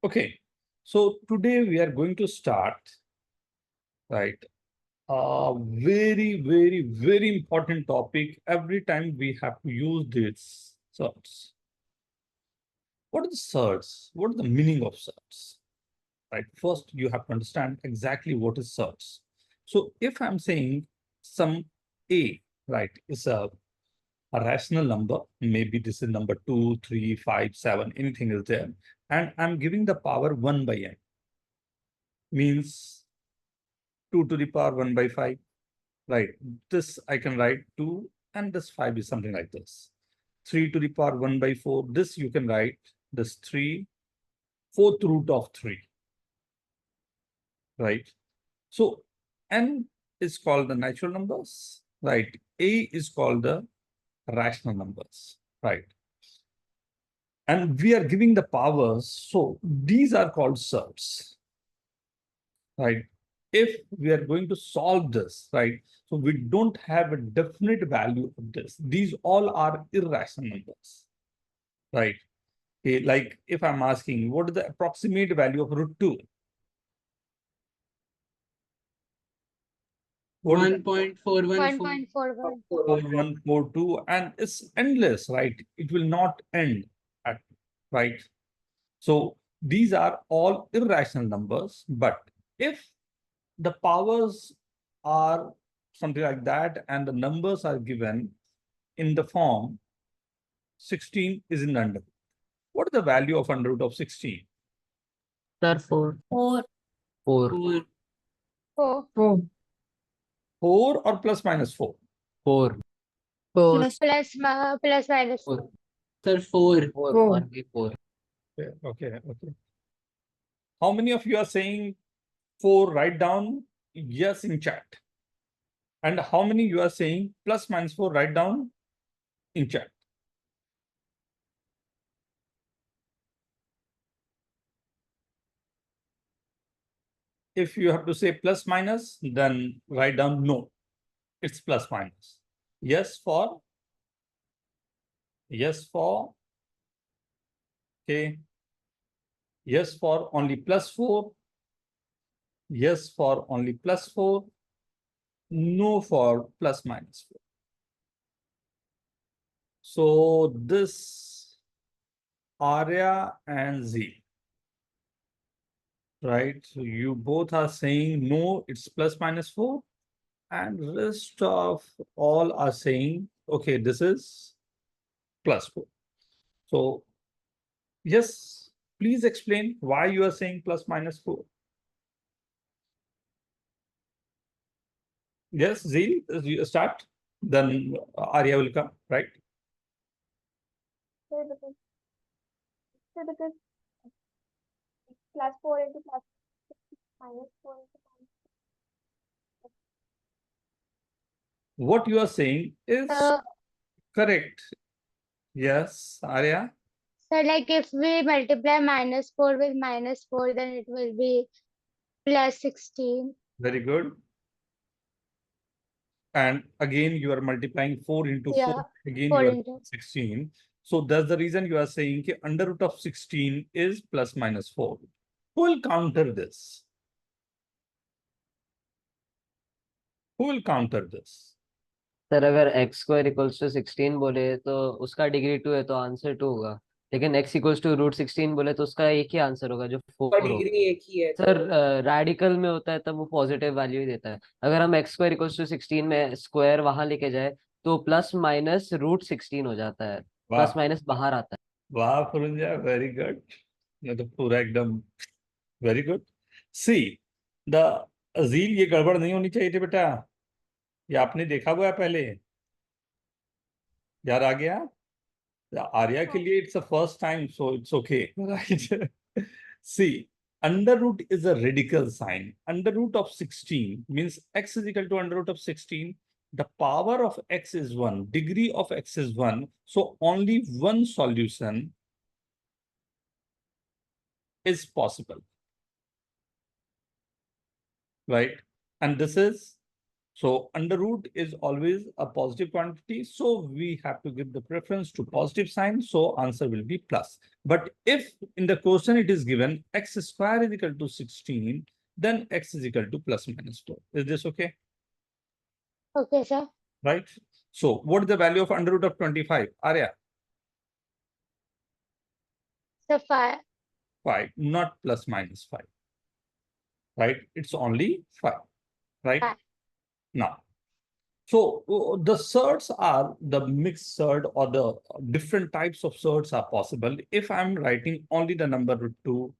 Okay, so today we are going to start, right? A very important topic. Every time we have to use this search. What are the search? What is the meaning of search? Right? First, you have to understand exactly what is search. So if I'm saying some A, right, is a rational number, maybe this is number 2, 3, 5, 7, anything is there, and I'm giving the power 1 by n, means 2 to the power 1 by 5, right? This I can write 2, and this 5 is something like this. 3 to the power 1 by 4, this you can write this 3, fourth root of 3, right? So n is called the natural numbers, right? A is called the rational numbers, right? And we are giving the powers, so these are called surds, right? If we are going to solve this, right? So we don't have a definite value of this. These all are irrational numbers, right? Okay, like if I'm asking, what is the approximate value of root 2? What is 1.414. 1.41. 142? And it's endless, right? It will not end at, right? So these are all irrational numbers, but if the powers are something like that and the numbers are given in the form 16 is in the under. What is the value of under root of 16? Sir, 4. 4. 4. 4. 4 or plus minus 4? 4. 4. Plus minus 4. 4. Sir, 4. 4. 1 by 4. Okay. How many of you are saying 4? Write down yes in chat. And how many you are saying plus minus 4? Write down in chat. If you have to say plus minus, then write down no. It's plus minus. Yes for. Okay. Yes for only plus 4. Yes for only plus 4. No for plus minus 4. So this Arya and Z, right? So you both are saying no, it's plus minus 4. And rest of all are saying, okay, this is plus 4. So yes, please explain why you are saying plus minus 4. Yes, Z, you start. Then Arya will come, right? Because plus 4 into plus minus 4 into minus. What you are saying is correct. Yes, Arya. So like if we multiply minus 4 with minus 4, then it will be plus 16. Very good. And again, you are multiplying 4 into 4. Yeah, Again, 4 you are into 16. So that's the reason you are saying that under root of 16 is plus minus 4. Who will counter this? Who will counter this? Sir अगर x square equals to 16 बोले तो उसका degree 2 है तो answer 2 होगा, लेकिन x equals to root 16 बोले तो उसका एक ही आंसर होगा जो 4 होगा। डिग्री एक ही है सर रेडिकल में होता है तब वो पॉजिटिव वैल्यू ही देता है। अगर हम x स्क्वायर इक्वल्स टू 16 में स्क्वायर वहां लेके जाए तो प्लस माइनस रूट 16 हो जाता है, प्लस माइनस बाहर आता है। वाह फुरुंजा, वेरी गुड। ये तो पूरा एकदम वेरी गुड। सी द अजील, ये गड़बड़ नहीं होनी चाहिए थी बेटा। ये आपने देखा हुआ है पहले, याद आ गया? आर्या के लिए it's a first time, so it's okay, right? See, under root is a radical sign. Under root of 16 means x is equal to under root of 16. The power of x is 1, degree of x is 1. So only one solution is possible, right? And this is So under root is always a positive quantity. So we have to give the preference to positive sign. So answer will be plus. But if in the question it is given x square is equal to 16, then x is equal to plus minus 4. Is this okay? Okay, sir. Right? So what is the value of under root of 25? Arya, So 5. 5, not plus minus 5. Right? It's only 5. Right? 5. Now, so the surds are the mixed surd or the different types of surds are possible. If I'm writing only the number root 2,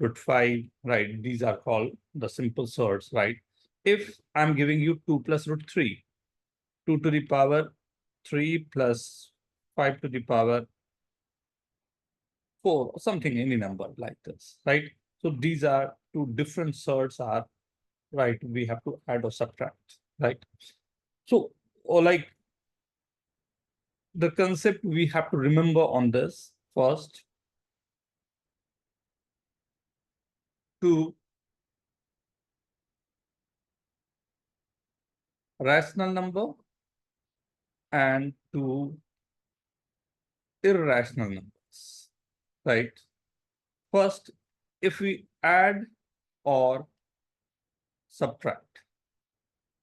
root 5, right? These are called the simple surds, right? If I'm giving you 2 plus root 3, 2 to the power 3 plus 5 to the power 4, or something, any number like this, right? So these are two different surds are, right? We have to add or subtract, right? So, or like the concept we have to remember on this first, two rational number and two irrational numbers, right? First, if we add or subtract,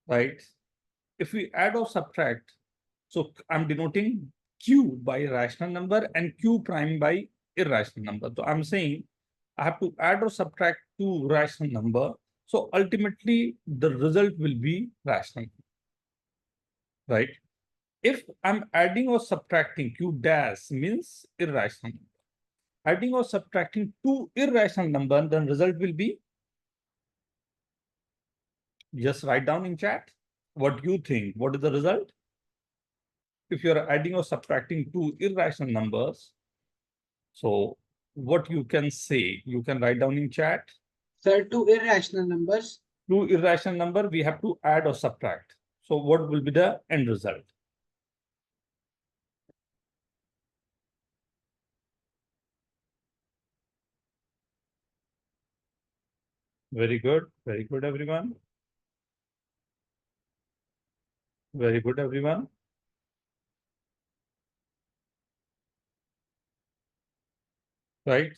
right? If we add or subtract, so I'm denoting q by rational number and q prime by irrational number. So I'm saying I have to add or subtract two rational number. So ultimately the result will be rational, right? If I'm adding or subtracting q dash means irrational number. Adding or subtracting two irrational number, then result will be, just write down in chat what you think. What is the result? If you're adding or subtracting two irrational numbers, so what you can say, you can write down in chat. Sir, two irrational numbers. Two irrational number, we have to add or subtract. So what will be the end result? Very good, everyone. Very good, everyone. Right?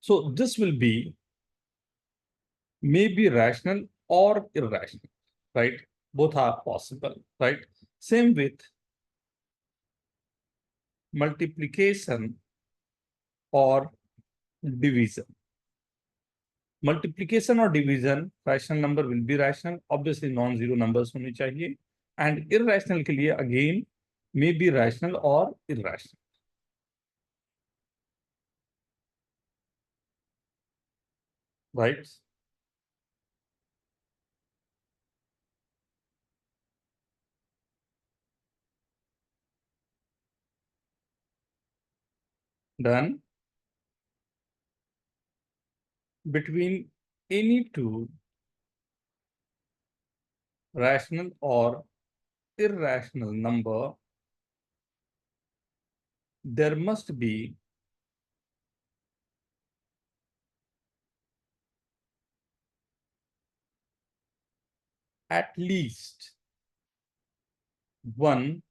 So this will be maybe rational or irrational, right? Both are possible, right? Same with multiplication or division. Multiplication or division, rational number will be rational, obviously non-zero numbers होने चाहिए, and irrational के लिए again may be rational or irrational. Right? Done. Between any two rational or irrational number, there must be at least one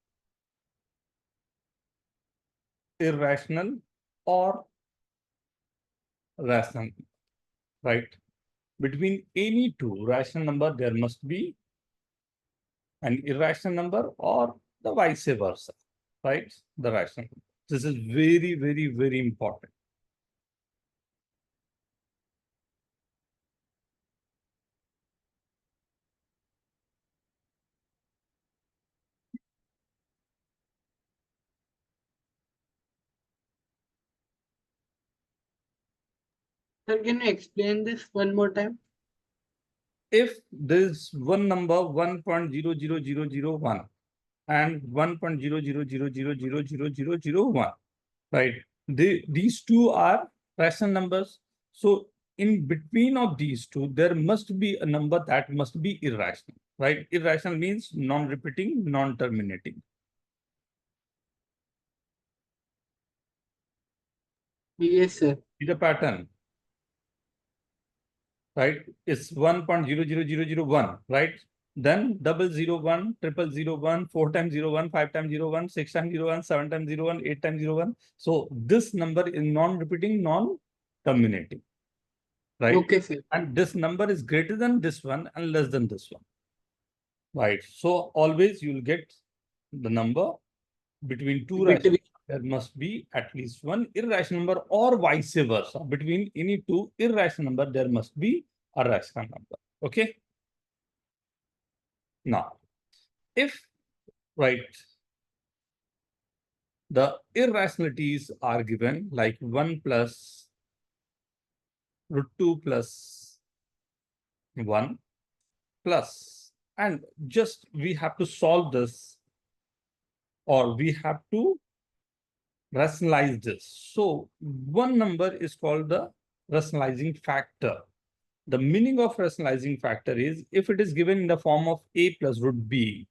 irrational or rational, right? Between any two rational number, there must be an irrational number or the vice versa, right? The rational. This is very, very, very important. Sir, can you explain this one more time? If there is one number 1.00001 and 1.000000001, right? These two are rational numbers. So in between of these two, there must be a number that must be irrational, right? Irrational means non-repeating, non-terminating. Yes, sir. The pattern, right? It's 1.00001, right? then 001, 0001, 4 times 01, 5 times 01, 6 times 01, 7 times 01, 8 times 01. So this number is non-repeating, non-terminating, right? Okay, sir. And this number is greater than this one and less than this one, right? So always you'll get the number between two rational. Between There must be at least one irrational number, or vice versa. Between any two irrational number, there must be a rational number. Okay. Now, if right, the irrationalities are given like 1 plus √2 plus 1 plus, and just we have to solve this, or we have to rationalize this. So one number is called the rationalizing factor. The meaning of rationalizing factor is if it is given in the form of a plus √b.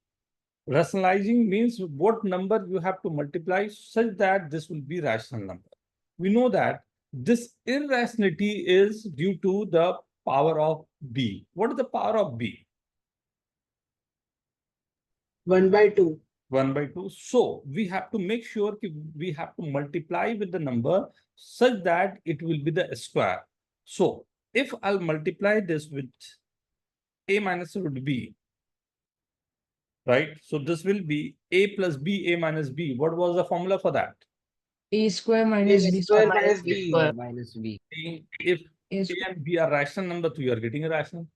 Rationalizing means what number you have to multiply such that this will be rational number. We know that this irrationality is due to the power of b. What is the power of b? 1/2. 1/2. So we have to make sure we have to multiply with the number such that it will be the square. So if I'll multiply this with a minus √b, right? So this will be a plus b, a minus b. What was the formula for that? A square A minus B square square minus B b. square. minus b. If A a square. and b are rational number, so you are getting a rational,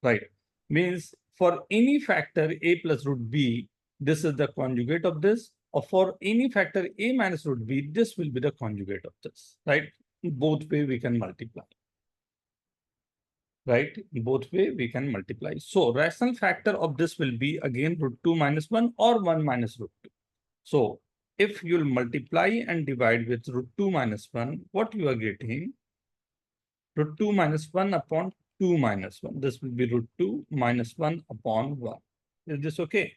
right? Means for any factor a plus √b, this is the conjugate of this, or for any factor a minus √b, this will be the conjugate of this, right? Both way we can multiply, right? Both way we can multiply. So rational factor of this will be again √2 minus 1 or 1 minus √2. So if you'll multiply and divide with √2 minus 1, what you are getting? √2 minus 1 upon 2 minus 1. This will be √2 minus 1 upon 1. Is this okay?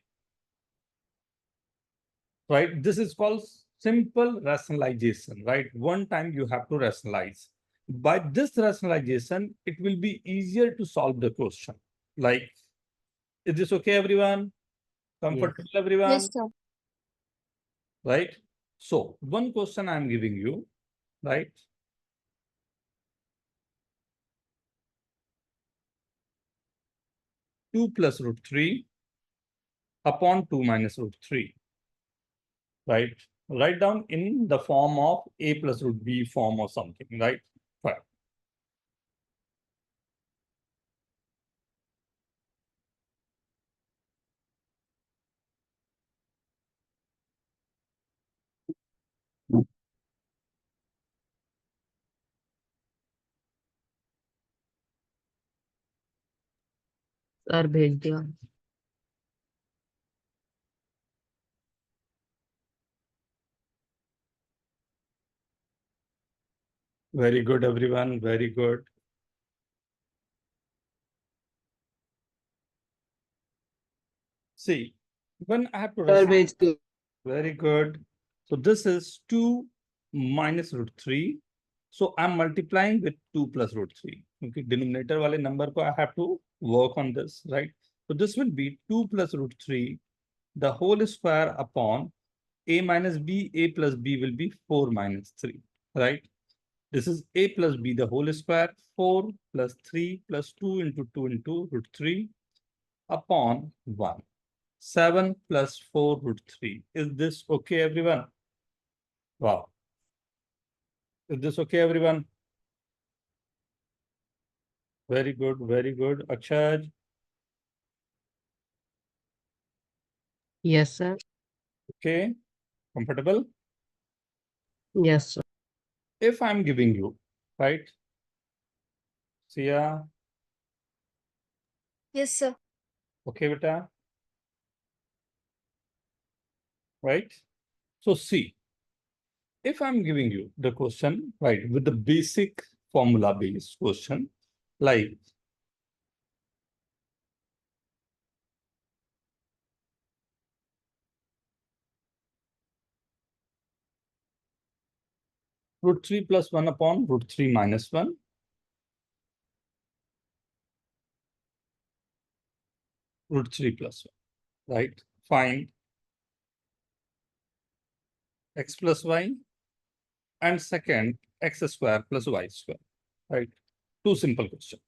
Right? This is called simple rationalization, right? One time you have to rationalize. By this rationalization, it will be easier to solve the question. Like, is this okay, everyone? Comfortable, everyone? Yes, sir. Right? So one question I'm giving you, right? Two plus √3 upon 2 minus √3, right? Write down in the form of a plus √b form or something, right? Fine. Sir भेज दिया. Very good, everyone. Very good. See, when I have to Sir, rationalize, भेज दो. very good. So this is 2 minus √3. So I'm multiplying with 2 plus √3. Okay, denominator wale number ko I have to work on this, right? So this will be 2 plus √3, the whole square upon a minus b, a plus b will be 4 minus 3, right? This is a plus b, the whole square, 4 plus 3 plus 2 into 2 into √3 upon 1. 7 plus 4 √3. Is this okay, everyone? Wow. Is this okay, everyone? Very good, very good. Akshar, Yes, sir. okay? Comfortable? Yes, sir. If I'm giving you, right? Sia, Yes, sir. okay, beta? Right? So see, if I'm giving you the question, right, with the basic formula based question, like √3 plus 1 upon √3 minus 1. root 3 plus 1, right? Find x plus y and second x square plus y square, right? Two simple questions.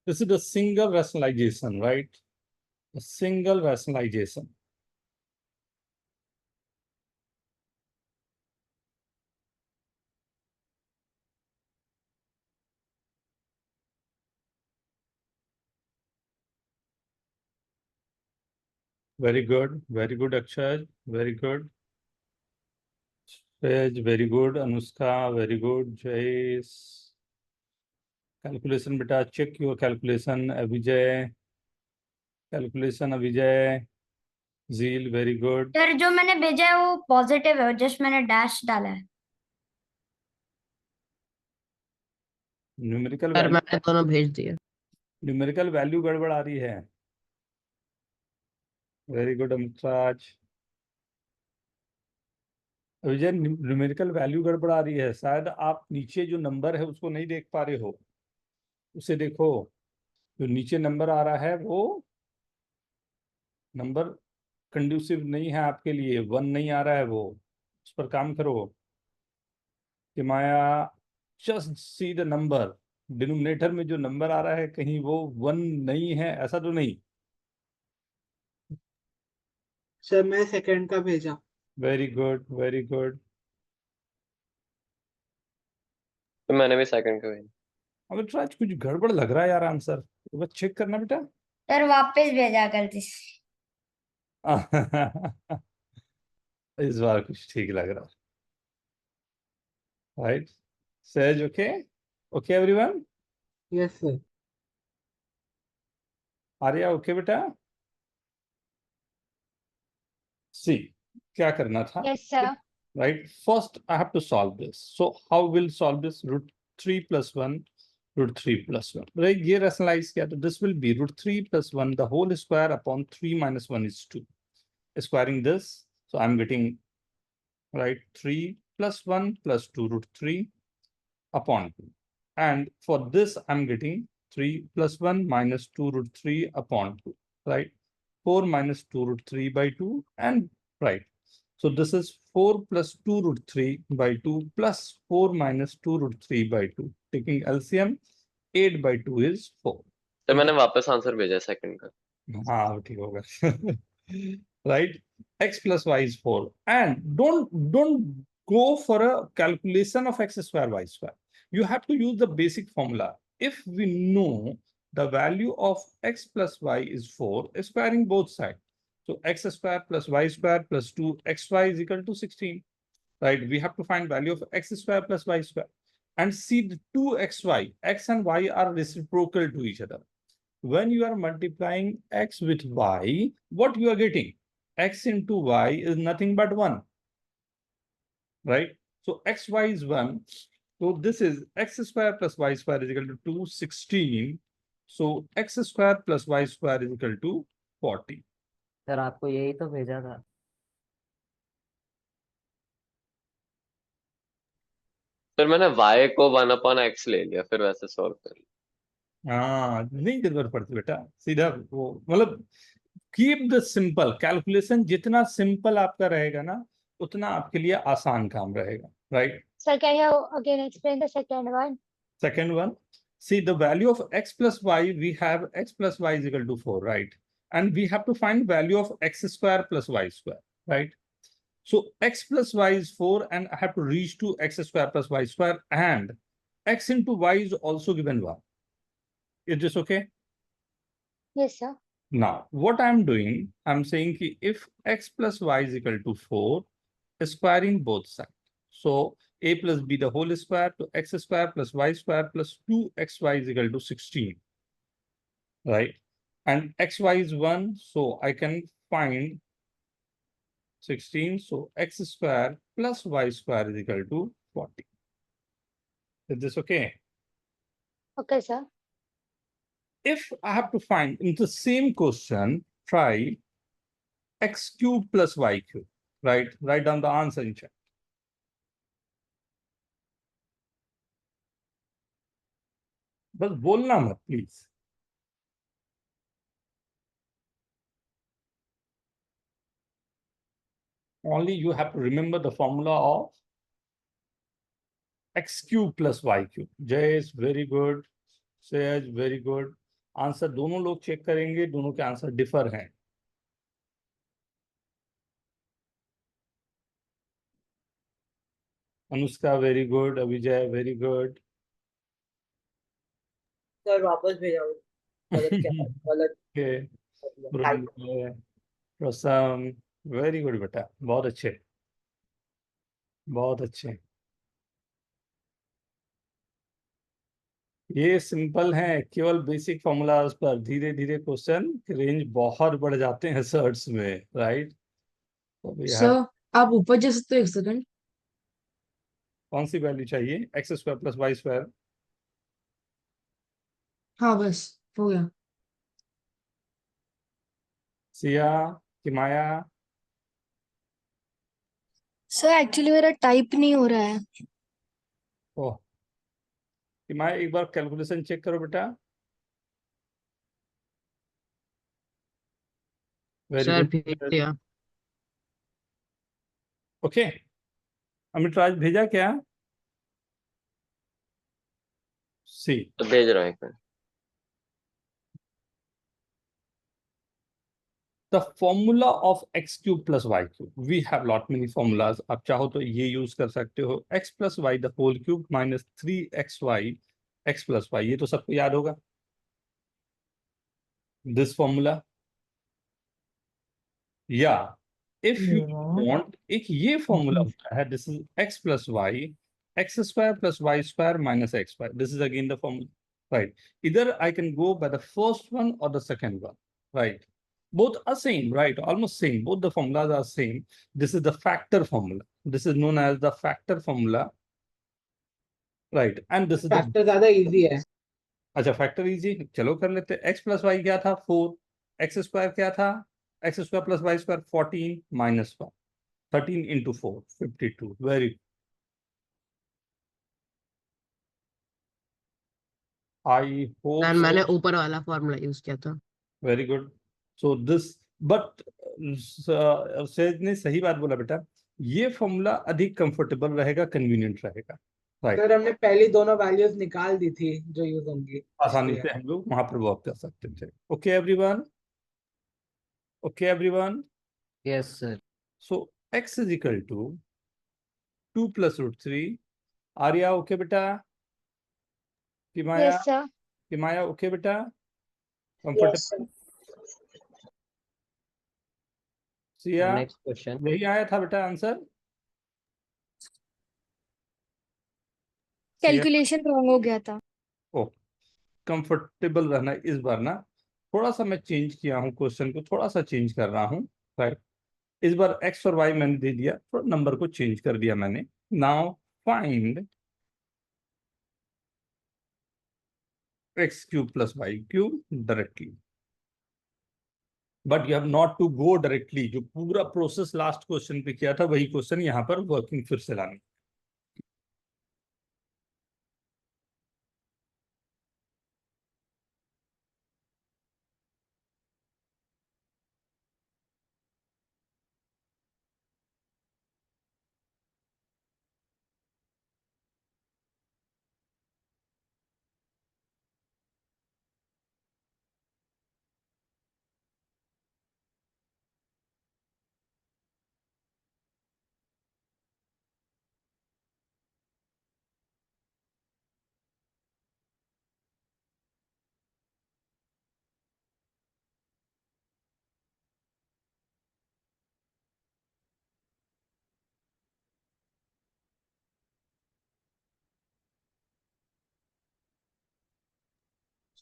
This is a single rationalization, right? A single rationalization. Very good, Akshay, very good. Shreyaj, very good. Anushka, very good. Jace. Calculation, beta, check your calculation. Avijay. Calculation, Avijay. Zeal, very good. Sir जो मैंने भेजा है वो positive है, just मैंने dash डाला है। Numerical sir value, मैंने दोनों भेज दिया। न्यूमेरिकल वैल्यू गड़बड़ आ रही है। Very good Amitraj. Vijay, numerical value गड़बड़ आ रही है, शायद आप नीचे जो नंबर है उसको नहीं देख पा रहे हो, उसे देखो। जो नीचे नंबर आ रहा है वो नंबर कंड्यूसिव नहीं है आपके लिए, 1 नहीं आ रहा है, वो उस पर काम करो। Kimaya, just see the number, denominator में जो नंबर आ रहा है कहीं वो 1 नहीं है, ऐसा तो नहीं। सर मैं सेकंड का भेजा। Very good, very good. तो मैंने भी सेकंड का भेजा। अमितराज, कुछ गड़बड़ लग रहा है यार आंसर, एक बार चेक करना बेटा। सर वापस भेजा कर दी। इस बार कुछ ठीक लग रहा है, राइट? सहज, okay okay everyone? Yes sir. Arya, okay बेटा? सी, क्या करना था? Yes, sir. Right, first I have to solve this. So how will solve this? Root 3 plus 1, root 3 plus 1, right? ये rationalize किया तो this will be root 3 plus 1 the whole square upon 3 minus 1 is 2. Squaring this, so I'm getting, right, 3 plus 1 plus 2 root 3 upon 2. And for this I'm getting 3 plus 1 minus 2 root 3 upon 2, right? 4 minus 2 root 3 by 2, and right. So this is 4 plus 2 root 3 by 2 plus 4 minus 2 root 3 by 2. Taking LCM, 8 by 2 is 4. तो मैंने वापस answer भेजा second का। हाँ, ठीक होगा। Right? X plus y is 4. And don't go for a calculation of x square, y square. You have to use the basic formula. If we know the value of x plus y is 4, squaring both sides. So x square plus y square plus 2xy is equal to 16, right? We have to find value of x square plus y square. And see the 2xy, x and y are reciprocal to each other. When you are multiplying x with y, what you are getting? X into y is nothing but 1, right? So xy is 1. So this is x square plus y square is equal to 216. So x square plus y square is equal to 40. Sir आपको यही तो भेजा था। फिर मैंने y को 1/x ले लिया, फिर वैसे सॉल्व कर लिया। हाँ, नहीं जरूरत पड़ती बेटा, सीधा वो मतलब कीप द सिंपल कैलकुलेशन, जितना सिंपल आपका रहेगा ना उतना आपके लिए आसान काम रहेगा, right? Sir, can you again explain the second one? Second one, see the value of x plus y, we have x plus y is equal to 4, right? And we have to find value of x square plus y square, right? So x plus y is 4 and I have to reach to x square plus y square, and x into y is also given 1. Is this okay? Yes, sir. Now, what I'm doing, I'm saying ki if x plus y is equal to 4, squaring both sides. So a plus b the whole square to x square plus y square plus 2xy is equal to 16. right? And xy is 1, so I can find 16. So x square plus y square is equal to 40. Is this okay? Okay, sir. If I have to find in the same question, try x cube plus y cube, right? Write down the answer in chat. बस बोलना मत please. Only you have to remember the formula of x cube plus y cube. Jay is very good. Sej very good. Answer दोनों लोग check करेंगे, दोनों के answer differ हैं. Anushka very good, Abhijay very good. Sir वापस भेजा वो, गलत क्या है, गलत टाइप। प्रसम वेरी गुड बेटा, बहुत अच्छे, बहुत अच्छे. ये सिंपल है, केवल बेसिक फॉर्मूलाज पर धीरे धीरे क्वेश्चन रेंज बहुत बढ़ जाते हैं सर्ट्स में, राइट? तो we have- सर आप ऊपर जा सकते हो 1 सेकंड? कौन सी वैल्यू चाहिए? X square plus y square. हाँ बस हो गया। सिया, किमाया, सर एक्चुअली मेरा टाइप नहीं हो रहा है। ओह, किमाया एक बार कैलकुलेशन चेक करो बेटा. Very sir good. भेज दिया। ओके, अमित राज भेजा क्या? सी, तो भेज रहा हूँ एक minute. the formula of x cube plus y cube. We have lot many formulas. आप चाहो तो ये यूज कर सकते हो, x plus y the whole cube minus 3xy x plus y. ये तो सबको याद होगा. This formula. Yeah. If you want, एक ये formula होता है. This is x plus y, x square plus y square minus xy. This is again the formula, right? Either I can go by the first one or the second one, right? Both are same, right? Almost same. Both the formulas are same. This is the factor formula. This is known as the factor formula, right? And this is the factor ज्यादा easy है। अच्छा factor easy, चलो कर लेते. x plus Y क्या था? 4. X square क्या था? X square plus y square 14 minus 1. 13 into 4 52. Very, I hope sir मैंने ऊपर वाला फॉर्मूला यूज किया था। Very good. So this, but Sage ने सही बात बोला बेटा, ये फॉर्मूला अधिक कंफर्टेबल रहेगा, कन्वीनियंट रहेगा, राइट? सर हमने पहली दोनों वैल्यूज निकाल दी थी जो यूज होंगी, आसानी इसलिए। से हम लोग वहां पर वर्क कर सकते थे. Okay everyone, okay everyone. Yes sir. So x is equal to 2 plus root 3. Arya okay बेटा? Kimaya, Yes, sir. Kimaya okay बेटा? Yes, comfortable? Siya, next question. यही आया था बेटा आंसर? कैलकुलेशन रॉन्ग हो गया था। ओ, कंफर्टेबल रहना इस बार ना, थोड़ा सा मैं चेंज किया हूँ, क्वेश्चन को थोड़ा सा चेंज कर रहा हूँ, राइट? इस बार x और y मैंने दे दिया, थोड़ा नंबर को चेंज कर दिया मैंने. Now find x cube plus y cube directly. But you have not to go directly. जो पूरा प्रोसेस लास्ट क्वेश्चन पे किया था वही क्वेश्चन यहाँ पर वर्किंग फिर से लाने.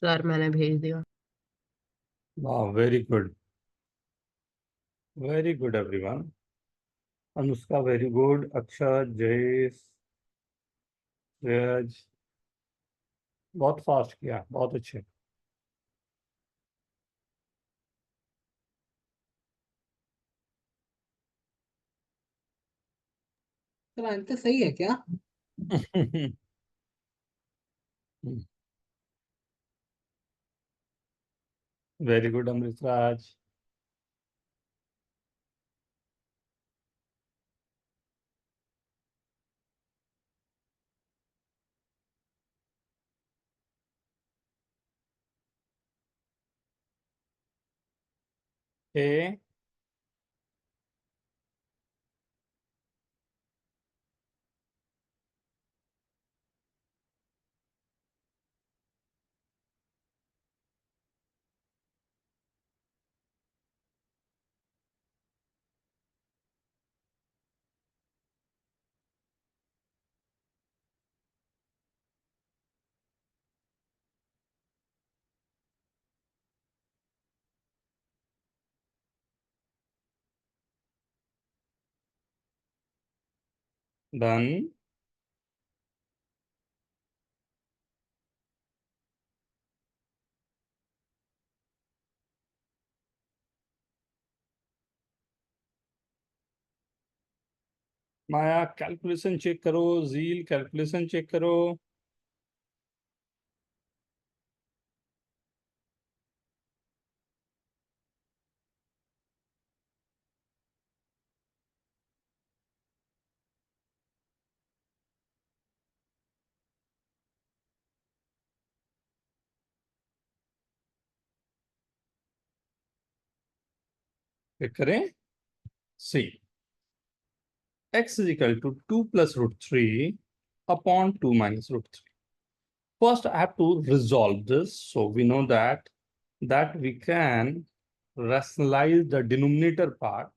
सर मैंने भेज दिया। वाह, very good, everyone. Anushka very good, अक्षर, जयेश, श्रेयज, बहुत फास्ट किया, बहुत अच्छे। सर आंसर सही है क्या? Very good Amrit Raj. ए डन। माया कैलकुलेशन चेक करो, जील कैलकुलेशन चेक करो। चेक करें। सी, x is equal to 2 plus root 3 upon 2 minus root 3. First, I have to resolve this. So we know that we can rationalize the denominator part.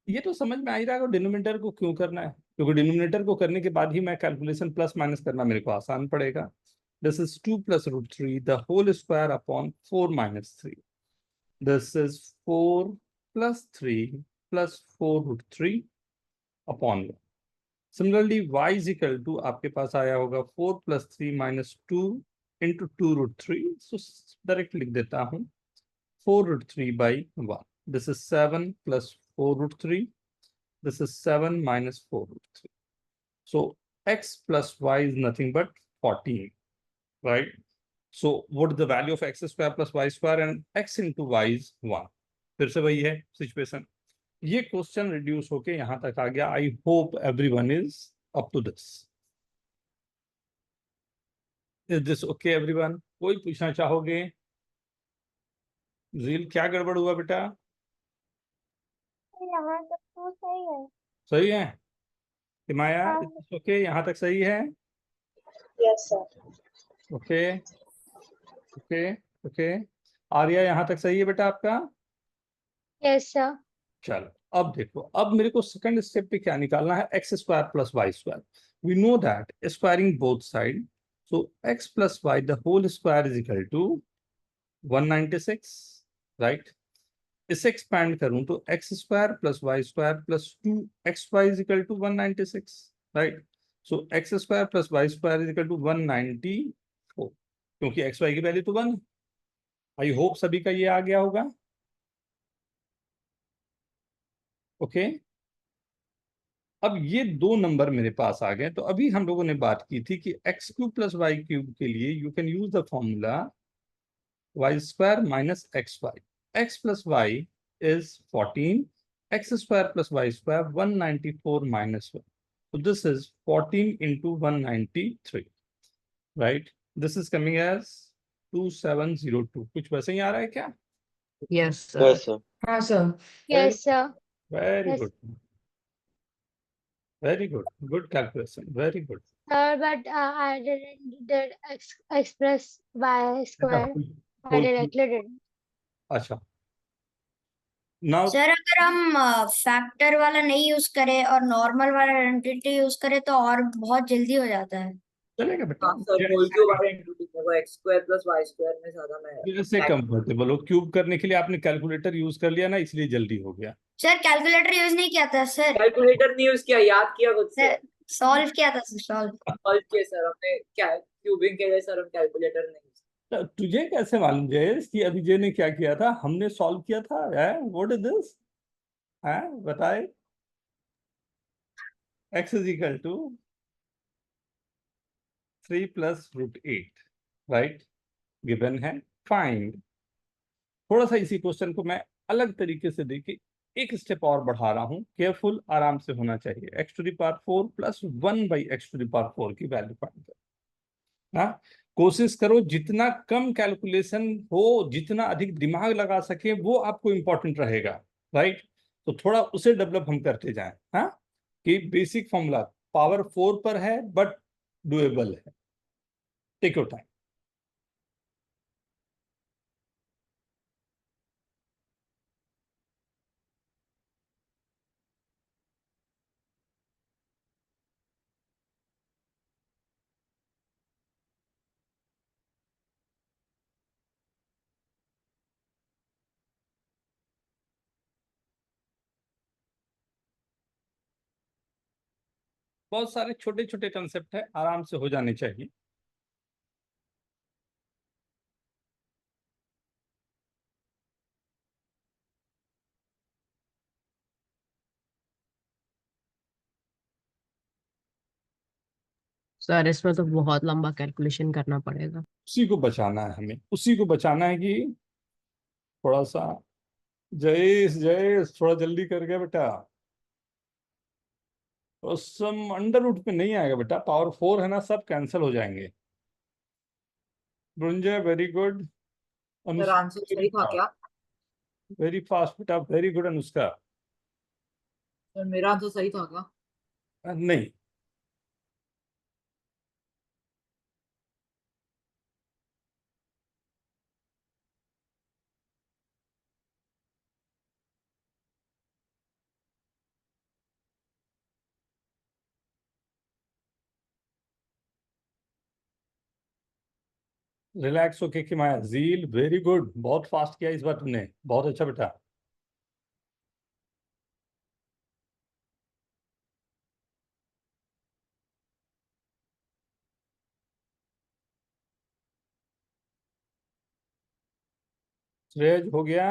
ये तो समझ में आ ही रहा है denominator को क्यों करना है, क्योंकि डिनोमिनेटर को करने के बाद ही मैं कैलकुलेशन प्लस माइनस करना मेरे को आसान पड़ेगा। This is 2 plus root 3 the whole square upon 4 minus 3. This is 4 plus 3 plus 4 root 3 upon 1. Similarly y is equal to आपके पास आया होगा 4 plus 3 minus 2 into 2 root 3. So direct लिख देता हूँ 4 root 3 by 1. This is 7 plus 4 root 3. This is 7 minus 4 root 3. So x plus y is nothing but 14, right? So what is the value of x square plus y square, and x into y is 1. फिर से वही है situation. ये question reduce होके यहां तक आ गया। I hope everyone is up to this. Is this okay everyone? कोई पूछना चाहोगे? जील क्या गड़बड़ हुआ बेटा? यहाँ तक तो सही है। सही है। हिमाया, हाँ। ओके यहाँ तक सही है? Yes sir. Okay okay okay. Arya यहाँ तक सही है बेटा आपका? Yes sir. चलो अब देखो, अब मेरे को सेकंड स्टेप पे क्या निकालना है, x square plus y square. We know that squaring both side, so x plus y the whole square is equal to 196, right? इसे एक्सपैंड करूं तो x square plus y square plus 2xy is equal to 196, right? So x square plus y square is equal to 194, क्योंकि x Y की value तो 1 है। I hope सभी का ये आ गया होगा। ओके अब ये दो नंबर मेरे पास आ गए। तो अभी हम लोगों ने बात की थी कि x cube plus y cube के लिए you can use the formula y square minus x y. X plus y is 14, x square plus y square 194 minus 1. So this is 14 into 193, right? This is coming as 2702. कुछ वैसे ही आ रहा है क्या? Yes sir. Yes sir. हाँ sir. Yes sir. Very Yes. good. Very good. Good calculation. Very good. Sir, but I did express y square. I कोई- directly did. अच्छा now sir अगर हम फैक्टर वाला नहीं यूज करें और नॉर्मल वाला आइडेंटिटी यूज करें तो और बहुत जल्दी हो जाता है। चलेगा बेटा। हाँ सर, होल क्यूब वाला इंक्लूड कर मेरे को x square plus y square में ज्यादा मैं जैसे कंफर्टेबल हो, क्यूब करने के लिए आपने कैलकुलेटर यूज कर लिया ना, इसलिए जल्दी हो गया। सर कैलकुलेटर यूज नहीं किया था सर, कैलकुलेटर नहीं यूज किया, याद किया खुद से। सॉल्व किया था सर, सॉल्व। सॉल्व किया सर हमने, क्या क्यूबिंग के लिए सर हम कैलकुलेटर नहीं use तो तुझे कैसे मालूम जयेश कि अभिजय ने क्या किया था? हमने सॉल्व किया था। What is this? है बताए। x is equal to 3 plus root 8, right, given है। फाइंड। थोड़ा सा इसी क्वेश्चन को मैं अलग तरीके से देखिए, एक स्टेप और बढ़ा रहा हूं, केयरफुल, आराम से होना चाहिए। x to the power 4 plus 1 by x to the power 4 की वैल्यू फाइंड कर। हाँ, कोशिश करो जितना कम कैलकुलेशन हो, जितना अधिक दिमाग लगा सके, वो आपको इंपॉर्टेंट रहेगा, राइट। तो थोड़ा उसे डेवलप हम करते जाएं। हाँ, कि बेसिक फॉर्मूला पावर 4 पर है बट डुएबल है। Take your time. बहुत सारे छोटे छोटे कंसेप्ट है, आराम से हो जाने चाहिए। सर इसमें तो बहुत लंबा कैलकुलेशन करना पड़ेगा। उसी को बचाना है हमें, उसी को बचाना है कि थोड़ा सा। जयेश जयेश थोड़ा जल्दी कर गया बेटा। और सम अंडर रूट पे नहीं आएगा बेटा, पावर 4 है ना, सब कैंसिल हो जाएंगे। ब्रुंजय वेरी गुड। सर आंसर सही था क्या? वेरी फास्ट बेटा, वेरी गुड अनुष्का। सर मेरा आंसर सही था क्या? नहीं, रिलैक्स होके कि माया जील, वेरी गुड, बहुत फास्ट किया इस बार तुमने, बहुत अच्छा बेटा। श्रेयज हो गया?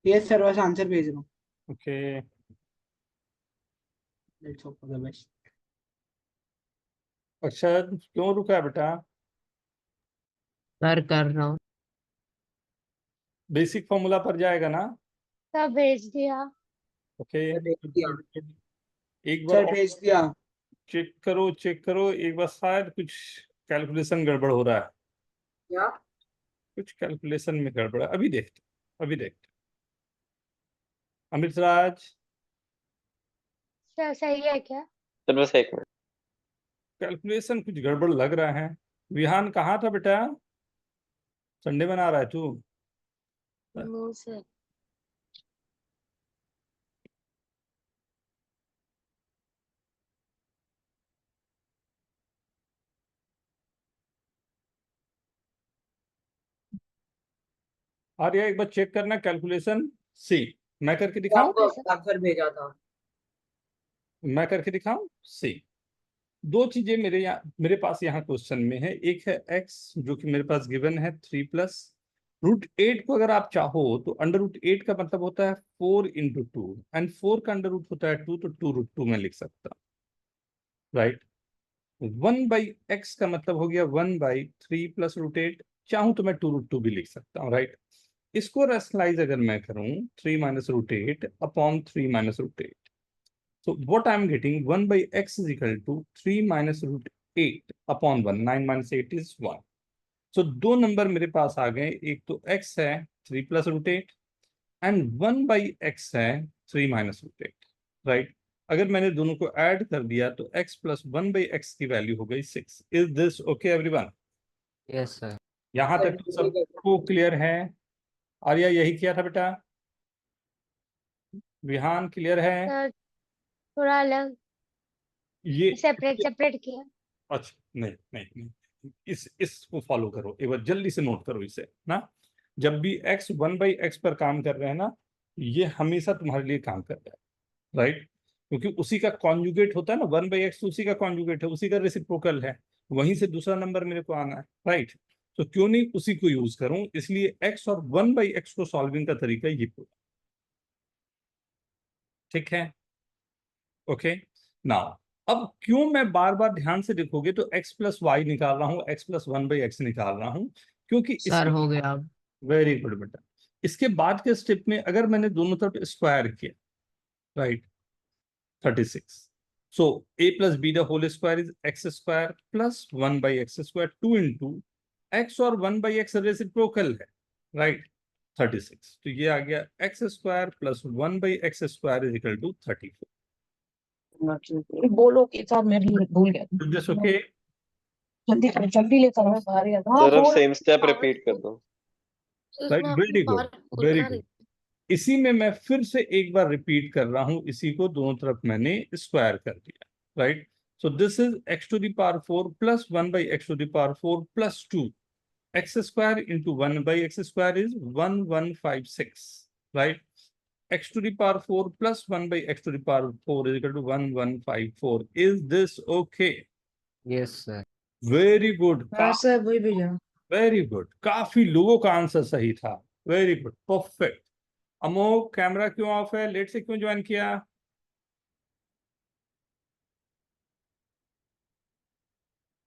यस सर, बस आंसर भेज रहा हूँ। Okay. Let's hope for the best. अक्षर क्यों रुका बेटा? सर कर रहा हूँ। बेसिक फॉर्मूला पर जाएगा ना? सब भेज दिया। ओके, सर भेज दिया। एक बार सर भेज दिया। चेक करो, चेक करो एक बार, शायद कुछ कैलकुलेशन गड़बड़ हो रहा है। क्या? कुछ कैलकुलेशन में गड़बड़ है, अभी देखते, अभी देखते। अमित राज, सर सही है क्या? सर बस एक मिनट। कैलकुलेशन कुछ गड़बड़ लग रहा है। विहान कहाँ था बेटा? संडे बना रहा है तू? No sir. आर्या एक बार चेक करना कैलकुलेशन। सी, मैं करके तो दिखाऊं? आपको आंसर भेजा था। मैं करके दिखाऊं? सी, दो चीजें मेरे पास यहाँ क्वेश्चन में है। एक है x जो कि मेरे पास गिवन है 3 प्लस रूट 8 को अगर आप चाहो तो अंडर रूट 8 का मतलब होता है 4 इंटू 2, एंड 4 का अंडर रूट होता है 2, तो 2 रूट 2 में लिख सकता, राइट। 1 बाई एक्स का मतलब हो गया 1 बाई 3 प्लस रूट 8, चाहूं तो मैं 2 रूट 2 भी लिख सकता हूँ, राइट। इसको रैशनलाइज अगर मैं करूं, 3 minus root 8 upon 3 minus root 8, so what I'm getting 1 by x is equal to 3 minus root 8 upon 1, 9 minus 8 is 1। so दो नंबर मेरे पास आ गए, एक तो x है 3 plus root 8 and 1 by x है 3 minus root 8, राइट। अगर मैंने दोनों को ऐड कर दिया तो x plus 1 by x की वैल्यू हो गई 6। Is this okay everyone? Yes sir. यहां सर तक तो सबको क्लियर है? आर्या यही किया था बेटा? विहान क्लियर है? सर थोड़ा अलग, ये सेपरेट सेपरेट किया। अच्छा, नहीं नहीं नहीं, इसको फॉलो करो, एक बार जल्दी से नोट करो इसे ना। जब भी x 1/x पर काम कर रहे हैं ना, ये हमेशा तुम्हारे लिए काम कर रहा है, राइट? क्योंकि उसी का कॉन्जुगेट होता है ना, 1/x उसी का कॉन्जुगेट है, उसी का रेसिप्रोकल है, वहीं से दूसरा नंबर मेरे को आना है, राइट? तो क्यों नहीं उसी को यूज करूं, इसलिए x और 1/x को सॉल्विंग का तरीका ये पूरा, ठीक है? ओके नाउ, अब क्यों मैं बार बार ध्यान से देखोगे तो x प्लस वाई निकाल रहा हूँ, x प्लस 1/x निकाल रहा हूँ, क्योंकि सर हो गया अब। वेरी गुड बेटा। इसके बाद के स्टेप में अगर मैंने दोनों तरफ स्क्वायर किया, right, 36, so a plus b the whole square is x square plus 1/x square 2 into x और 1/x रेसिप्रोकल है, राइट, 36, तो ये आ गया x square plus 1/x square is equal to 34। बोलो कि सर मेरे लिए भूल गया, Is this okay? जल्दी करो, जल्दी ले सर, मैं बाहर गया था। सर अब सेम स्टेप रिपीट कर दो। Right, very good, very good. इसी में मैं फिर से एक बार रिपीट कर रहा हूं, इसी को दोनों तरफ मैंने स्क्वायर कर दिया, right? So this is x to the power 4 plus 1/x to the power 4 plus 2, x square into 1/x square is 1156, right? x to the power 4 plus 1/x to the power 4 is equal to 1154. Is this okay? Yes sir. Very good, sir वही भेजा। Very good, काफी लोगों का answer सही था, very good, perfect. Amok, camera क्यों of है, late से क्यों ज्वाइन किया?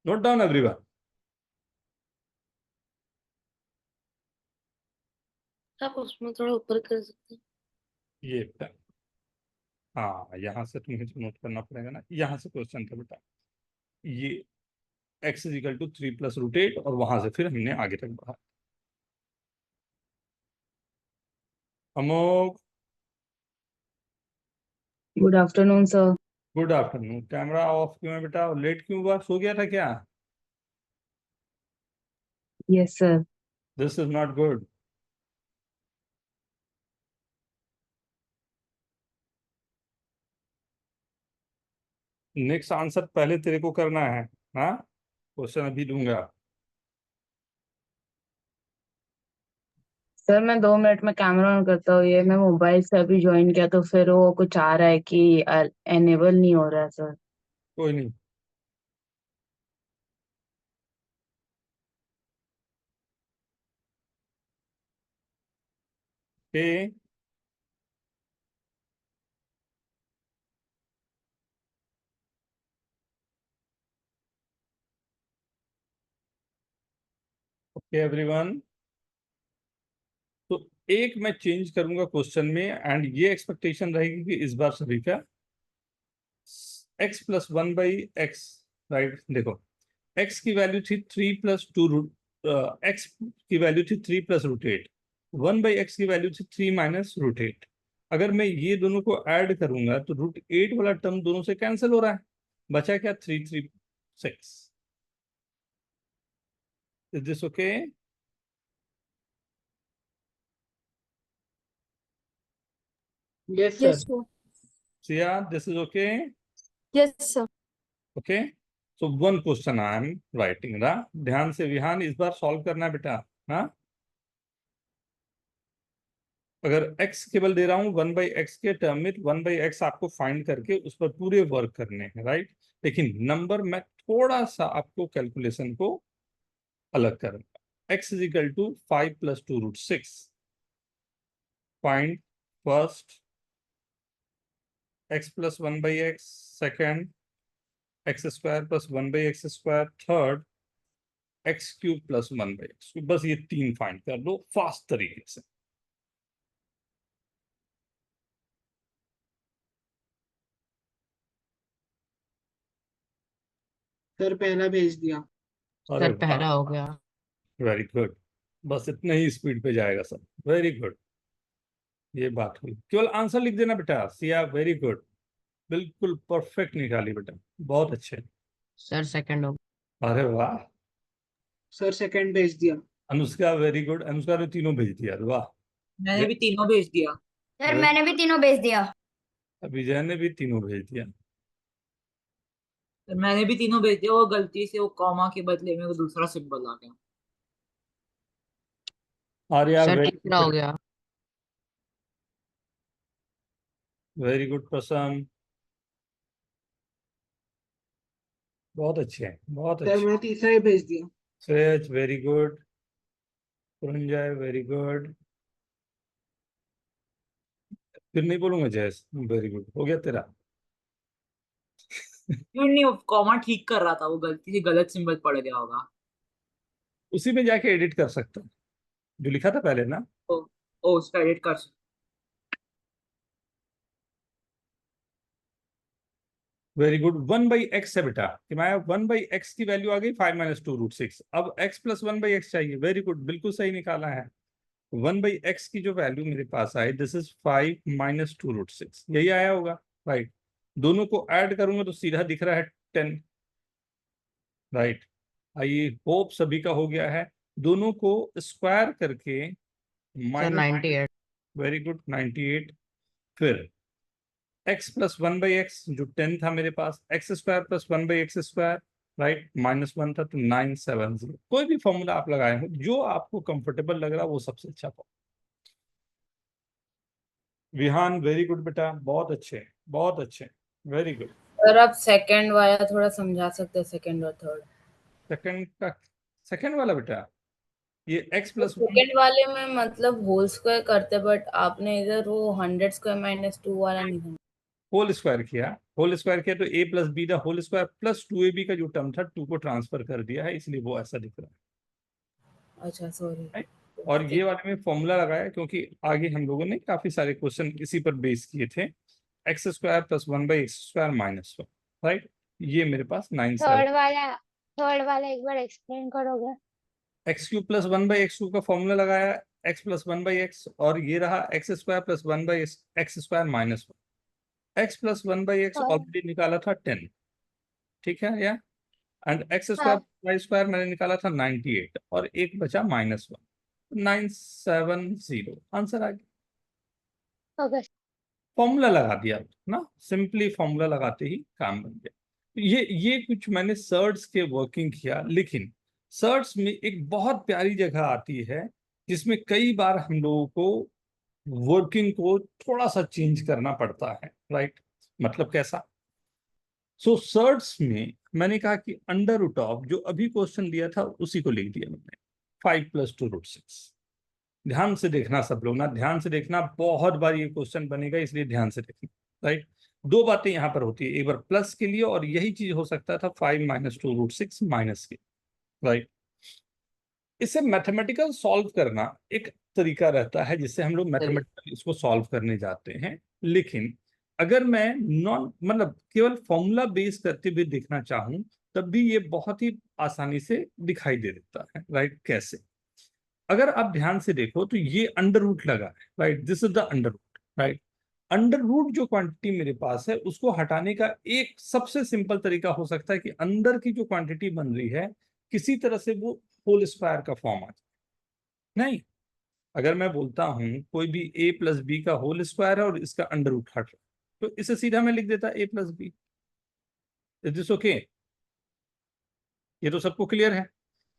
Note down everyone. आप उसमें थोड़ा ऊपर कर सकते हैं। ये बेटा, हाँ, यहाँ से तुम्हें नोट करना पड़ेगा ना, यहाँ से क्वेश्चन था बेटा, ये x is equal to 3 plus root 8 और वहां से फिर हमने आगे तक बढ़ा। अमोक, good afternoon sir. Good afternoon. Camera off क्यों है बेटा, और लेट क्यों हुआ, सो गया था क्या? Yes sir. This is not good. Next answer पहले तेरे को करना है, हाँ, क्वेश्चन अभी दूंगा। सर मैं 2 मिनट में कैमरा ऑन करता हूँ, ये मैं मोबाइल से अभी ज्वाइन किया तो फिर वो कुछ आ रहा है कि एनेबल नहीं हो रहा है सर। कोई नहीं, ए ओके एवरीवन। तो एक मैं चेंज करूंगा क्वेश्चन में, एंड ये एक्सपेक्टेशन रहेगी कि इस बार सभी का x प्लस 1/x, राइट? देखो, x की वैल्यू थी 3 प्लस 2 रूट, x की वैल्यू थी 3 प्लस रूट 8, 1/x की वैल्यू थी 3 माइनस रूट 8। अगर मैं ये दोनों को ऐड करूंगा तो रूट 8 वाला टर्म दोनों से कैंसिल हो रहा है, बचा क्या, 336। Is this okay? Yes, Yes, sir. sir. Siya, this is okay? Yes, sir. Okay, so one question I am writing ना, ध्यान से विहान इस बार सॉल्व करना है बेटा, हाँ? अगर x केवल दे रहा हूं 1/x के टर्म में, 1/x आपको फाइंड करके उस पर पूरे वर्क करने हैं, राइट? लेकिन नंबर मैं थोड़ा सा आपको कैलकुलेशन को अलग करूंगा। x is equal to 5 plus 2 root 6, find first x plus 1/x, second x square plus 1/x square, third x cube plus 1/x। बस ये तीन फाइंड कर लो फास्ट तरीके से। सर पहला भेज दिया। अरे सर पहला हो गया। वेरी गुड, बस इतना ही स्पीड पे जाएगा सब, वेरी गुड। ये बात हुई, केवल आंसर लिख देना बेटा। सिया, वेरी गुड, बिल्कुल परफेक्ट निकाली बेटा, बहुत अच्छे। सर सेकंड हो अरे वाह। सर सेकंड भेज दिया। अनुष्का, वेरी गुड, अनुष्का ने तीनों भेज दिया, वाह। मैंने भी तीनों भेज दिया। सर मैंने भी तीनों भेज दिया। विजय ने भी तीनों भेज दिया। तो मैंने भी तीनों भेज दिया, वो गलती से वो कॉमा के बदले में वो दूसरा सिंबल आ गया। आर्या सर वेरी तीसरा हो गया। गुड प्रसन्न, बहुत अच्छे हैं, बहुत सर अच्छे। मैं तीसरा ही भेज दिया। Shreyas very good, Puranjay very good, फिर नहीं बोलूंगा जयस, वेरी गुड, हो गया तेरा। क्यों नहीं, वो कॉमा ठीक कर रहा था, वो गलती से गलत सिंबल पड़ गया होगा। उसी में जाके एडिट कर सकता है जो लिखा था पहले ना। ओ, ओ उसका एडिट कर सकते। वेरी गुड, 1/x है बेटा, कि मैं 1/x की वैल्यू आ गई 5 - 2√6, अब x + 1/x चाहिए। वेरी गुड, बिल्कुल सही निकाला है। 1/x की जो वैल्यू मेरे पास आई, दिस इज 5 - 2√6, यही आया होगा, राइट। दोनों को ऐड करूंगा तो सीधा दिख रहा है 10, राइट। आई होप सभी का हो गया है। दोनों को स्क्वायर करके सर माइनस, 98। Very good, 98। फिर x + 1/x जो 10 था मेरे पास, x² + 1/x², राइट, -1 था तो 970। कोई भी फॉर्मूला आप लगाए हो जो आपको कंफर्टेबल लग रहा है वो सबसे अच्छा फॉर्मूला। विहान वेरी गुड बेटा, बहुत अच्छे, बहुत अच्छे, वेरी गुड। सर आप सेकंड वाला थोड़ा समझा सकते हैं, सेकंड और थर्ड। सेकंड का, सेकंड वाला बेटा, ये x + 1, सेकंड वाले में मतलब होल स्क्वायर करते, बट आपने इधर वो 100 स्क्वायर -2 वाला नहीं समझा। होल स्क्वायर किया, होल स्क्वायर किया तो a + b the whole square plus 2ab का जो टर्म था 2 को ट्रांसफर कर दिया है, इसलिए वो ऐसा दिख रहा है, अच्छा सॉरी। right? और ये वाले में फॉर्मूला लगाया क्योंकि आगे हम लोगों ने काफी सारे क्वेश्चन इसी पर बेस किए थे। x² + 1/x², -1, right. ये मेरे पास 97, थर्ड वाला एक बार एक्सप्लेन करोगे? x³ + 1/x² का फॉर्मूला लगाया, x + 1/x, और ये रहा x² + 1/x² -1, x + 1/x हाँ ऑलरेडी निकाला था 10, ठीक है या, एंड x² हाँ y² मैंने निकाला था 98, और एक बचा -1, 970 आंसर आ गया। ओके। फॉर्मूला लगा दिया ना, सिंपली फॉर्मूला लगाते ही काम बन गया। ये कुछ मैंने सर्ट्स के वर्किंग किया, लेकिन सर्ट्स में एक बहुत प्यारी जगह आती है जिसमें कई बार हम लोगों को वर्किंग को थोड़ा सा चेंज करना पड़ता है, राइट। मतलब कैसा? सो सर्ट्स में मैंने कहा कि √ऑफ जो अभी क्वेश्चन दिया था उसी को लिख दिया मैंने, 5 + 2√6। ध्यान से देखना सब लोग ना, ध्यान से देखना, बहुत बार ये क्वेश्चन बनेगा इसलिए ध्यान से देखना, राइट। दो बातें यहाँ पर होती है, एक बार प्लस के लिए, और यही चीज हो सकता था 5 - 2√6 माइनस के, राइट। इसे मैथमेटिकल सॉल्व करना एक तरीका रहता है जिससे हम लोग मैथमेटिकल इसको सॉल्व करने जाते हैं, लेकिन अगर मैं नॉन मतलब केवल फॉर्मूला बेस करते हुए देखना चाहूं तब भी ये बहुत ही आसानी से दिखाई दे देता है, राइट। कैसे? अगर आप ध्यान से देखो तो ये √, लगा है, right, this is the √, right. √, जो क्वांटिटी मेरे पास है उसको हटाने का एक सबसे सिंपल तरीका हो सकता है कि अंदर की जो क्वांटिटी बन रही है किसी तरह से वो होल स्क्वायर का फॉर्म आ जाए। नहीं, अगर मैं बोलता हूं कोई भी a + b का होल स्क्वायर है और इसका √, हट रहा है, तो इसे सीधा मैं लिख देता a + b। Is this okay? ये तो सबको क्लियर है।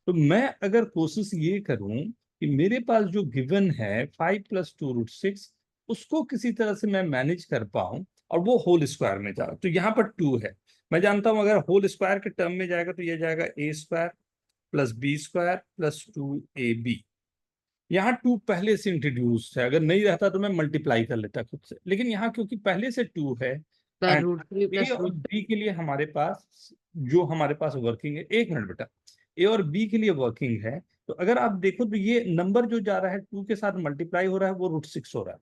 तो मैं अगर कोशिश ये करूं कि मेरे पास जो गिवन है 5 + 2√6 उसको किसी तरह से मैं मैनेज कर पाऊं और वो होल स्क्वायर में जाए, तो यहाँ पर 2 है, मैं जानता हूं अगर होल स्क्वायर के टर्म में जाएगा तो ये जाएगा a² + b² + 2ab। यहाँ 2 पहले से इंट्रोड्यूस है, अगर नहीं रहता तो मैं मल्टीप्लाई कर लेता खुद से, लेकिन यहाँ क्योंकि पहले से 2 है, सर एंड √3 ए + और बी के लिए हमारे पास जो हमारे पास वर्किंग है, एक मिनट बेटा, ए और बी के लिए वर्किंग है, तो अगर आप देखो तो ये नंबर जो जा रहा है 2 के साथ मल्टीप्लाई हो रहा है वो √6 हो रहा है।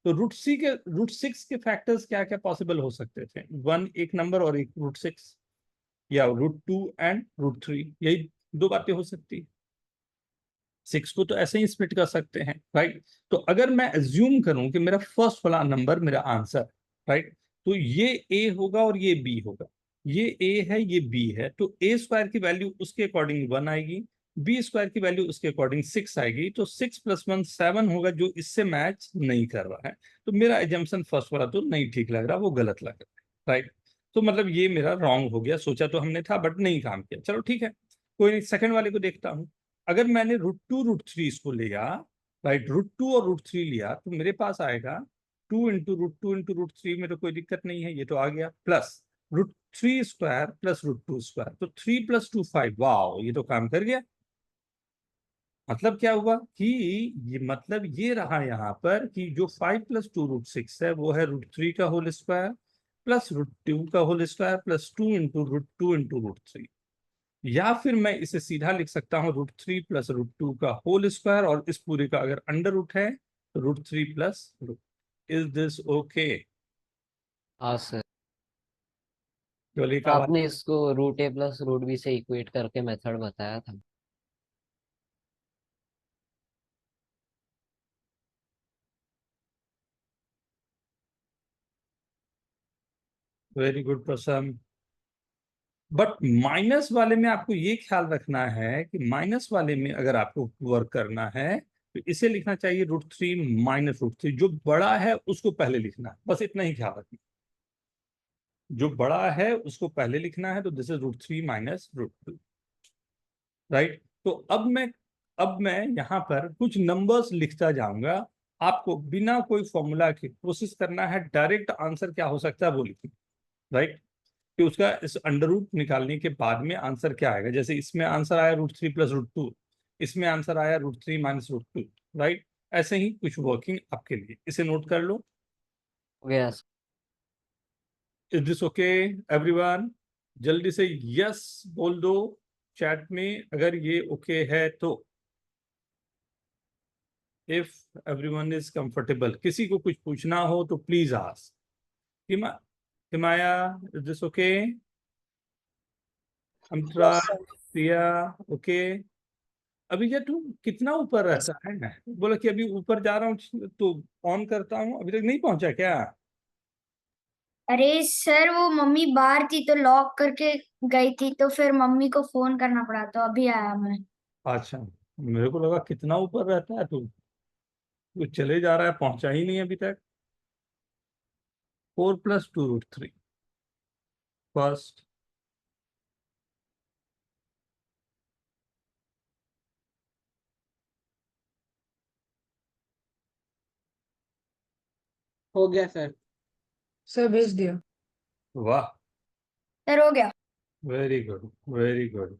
तो √6 के फैक्टर्स क्या क्या पॉसिबल हो सकते थे? 1 एक नंबर और एक √6, या √2 एंड √3, यही दो बातें हो सकती है। 6 को तो ऐसे ही स्प्लिट कर सकते हैं, राइट। तो अगर मैं अज्यूम करूं कि मेरा फर्स्ट वाला नंबर मेरा आंसर, राइट, तो ये ए होगा और ये बी होगा, ये ए है ये बी है, तो a² की वैल्यू उसके अकॉर्डिंग 1 आएगी, b² की वैल्यू उसके अकॉर्डिंग 6 आएगी, तो 6 + 1 7 होगा जो इससे मैच नहीं कर रहा है, तो मेरा एजम्पशन फर्स्ट वाला तो नहीं ठीक लग रहा, वो गलत लग रहा है, राइट। तो मतलब ये मेरा रॉन्ग हो गया, सोचा तो हमने था बट नहीं काम किया। चलो ठीक है, कोई नहीं, सेकंड वाले को देखता हूँ। अगर मैंने √2 √3 इसको लिया, राइट, √2 और √3 लिया, तो मेरे पास आएगा 2 इंटू √2 इंटू √3 में तो कोई दिक्कत नहीं है, ये तो आ गया, प्लस √3² प्लस √2², तो 3 + 2 5। वाह, ये तो काम कर गया। मतलब क्या हुआ कि ये मतलब ये रहा यहाँ पर कि जो 5 + 2 √6 है वो है √3 का होल स्क्वायर प्लस √2 का whole square plus 2 into √2 into √3। या फिर मैं इसे सीधा लिख सकता हूँ √3 प्लस √2 का होल स्क्वायर, और इस पूरे का अगर अंडर रूट है तो √3 प्लस √। Is this okay? हाँ सर, केवल एक आवाज। आपने इसको √a प्लस √b से इक्वेट करके मेथड बताया था। वेरी गुड प्रसन्न। बट माइनस वाले में आपको ये ख्याल रखना है कि माइनस वाले में अगर आपको वर्क करना है तो इसे लिखना चाहिए √3 माइनस √3। जो बड़ा है उसको पहले लिखना है, बस इतना ही ख्याल रखना। जो बड़ा है उसको पहले लिखना है, तो दिस इज √3 माइनस √2, राइट। तो अब मैं यहाँ पर कुछ नंबर्स लिखता जाऊंगा, आपको बिना कोई फॉर्मूला के कोशिश करना है डायरेक्ट आंसर क्या हो सकता है वो लिखना, राइट। कि उसका इस अंडर रूट निकालने के बाद में आंसर क्या आएगा। जैसे इसमें आंसर आया √3 प्लस √2, इसमें आंसर आया √3 माइनस √2, राइट। ऐसे ही कुछ वर्किंग आपके लिए, इसे नोट कर लो। हो गया sir. Is this okay everyone? जल्दी से यस बोल दो चैट में अगर ये ओके है तो। इफ एवरीवन इज कंफर्टेबल, किसी को कुछ पूछना हो तो please ask. Himaya, is this okay? Amrita, Priya, okay? अभी ये तू कितना ऊपर रहता है? बोला कि अभी ऊपर जा रहा हूँ तो ऑन करता हूँ, अभी तक नहीं पहुंचा क्या? अरे सर वो मम्मी बाहर थी तो लॉक करके गई थी, तो फिर मम्मी को फोन करना पड़ा, तो अभी आया मैं। अच्छा, मेरे को लगा कितना ऊपर रहता है तू, तू चले जा रहा है, पहुंचा ही नहीं अभी तक। 4 + 2 √3 फर्स्ट। हो गया सर। सर भेज दिया। वाह, सर हो गया। Very good, very good.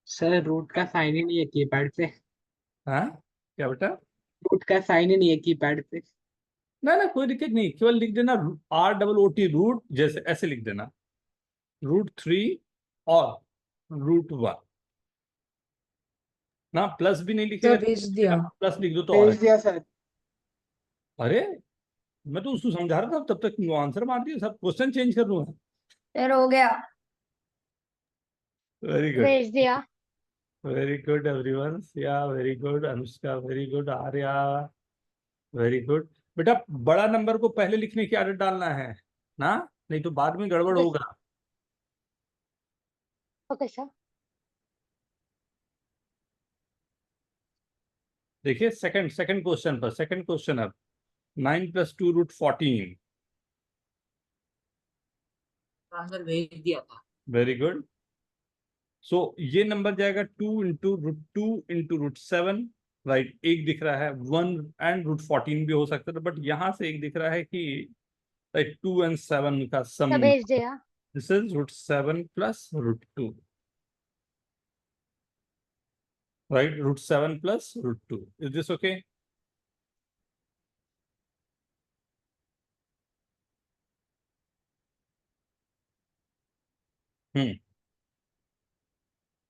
Sir root का साइन ही नहीं है कीपैड पे। हाँ, क्या बेटा? रूट का साइन ही नहीं है कीपैड पे। ना ना, कोई दिक्कत नहीं, केवल लिख देना ROOT रूट, जैसे ऐसे लिख देना √3 और √1 ना। प्लस भी नहीं लिखेगा, सर भेज दिया। प्लस लिख दो तो और भेज दिया सर। अरे, मैं तो उसको समझा रहा था तब तक आंसर मार दिया, सब क्वेश्चन चेंज कर दूंगा। सर हो गया। वेरी गुड, भेज दिया। Very good everyone. या very good Anushka, very good Arya, very good. बेटा, बड़ा नंबर को पहले लिखने की आदत डालना है ना, नहीं तो बाद में गड़बड़ ओके होगा। Okay sir. देखिए सेकंड सेकंड क्वेश्चन पर, सेकंड क्वेश्चन अब 9 + 2 √14। आंसर भेज दिया था। Very good. सो ये नंबर जाएगा 2 इंटू √2 इंटू √7, राइट। एक दिख रहा है 1 एंड √14 भी हो सकता था, बट यहां से एक दिख रहा है कि राइट 2 and 7 का सम। सर भेज दिया। This is √7 plus √2, right, √7 plus √2। Is this okay?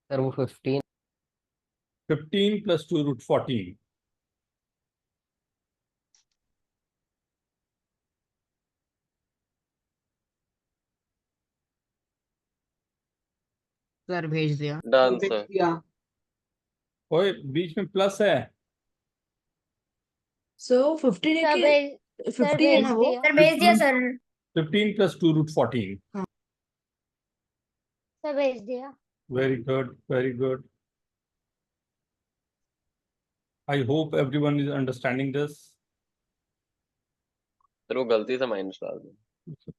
Sir वो 15। 15 + 2 √14। सर भेज दिया। डन भेज सर। दिया। ओए, बीच में प्लस है। सो 15 है सर कि भेज 50 है भेज ना वो? दिया। सर भेज दिया सर। 15 + 2 √14। सर भेज दिया। Very good, very good. I hope everyone is understanding this. Sir वो गलती से माइनस डाल दिया।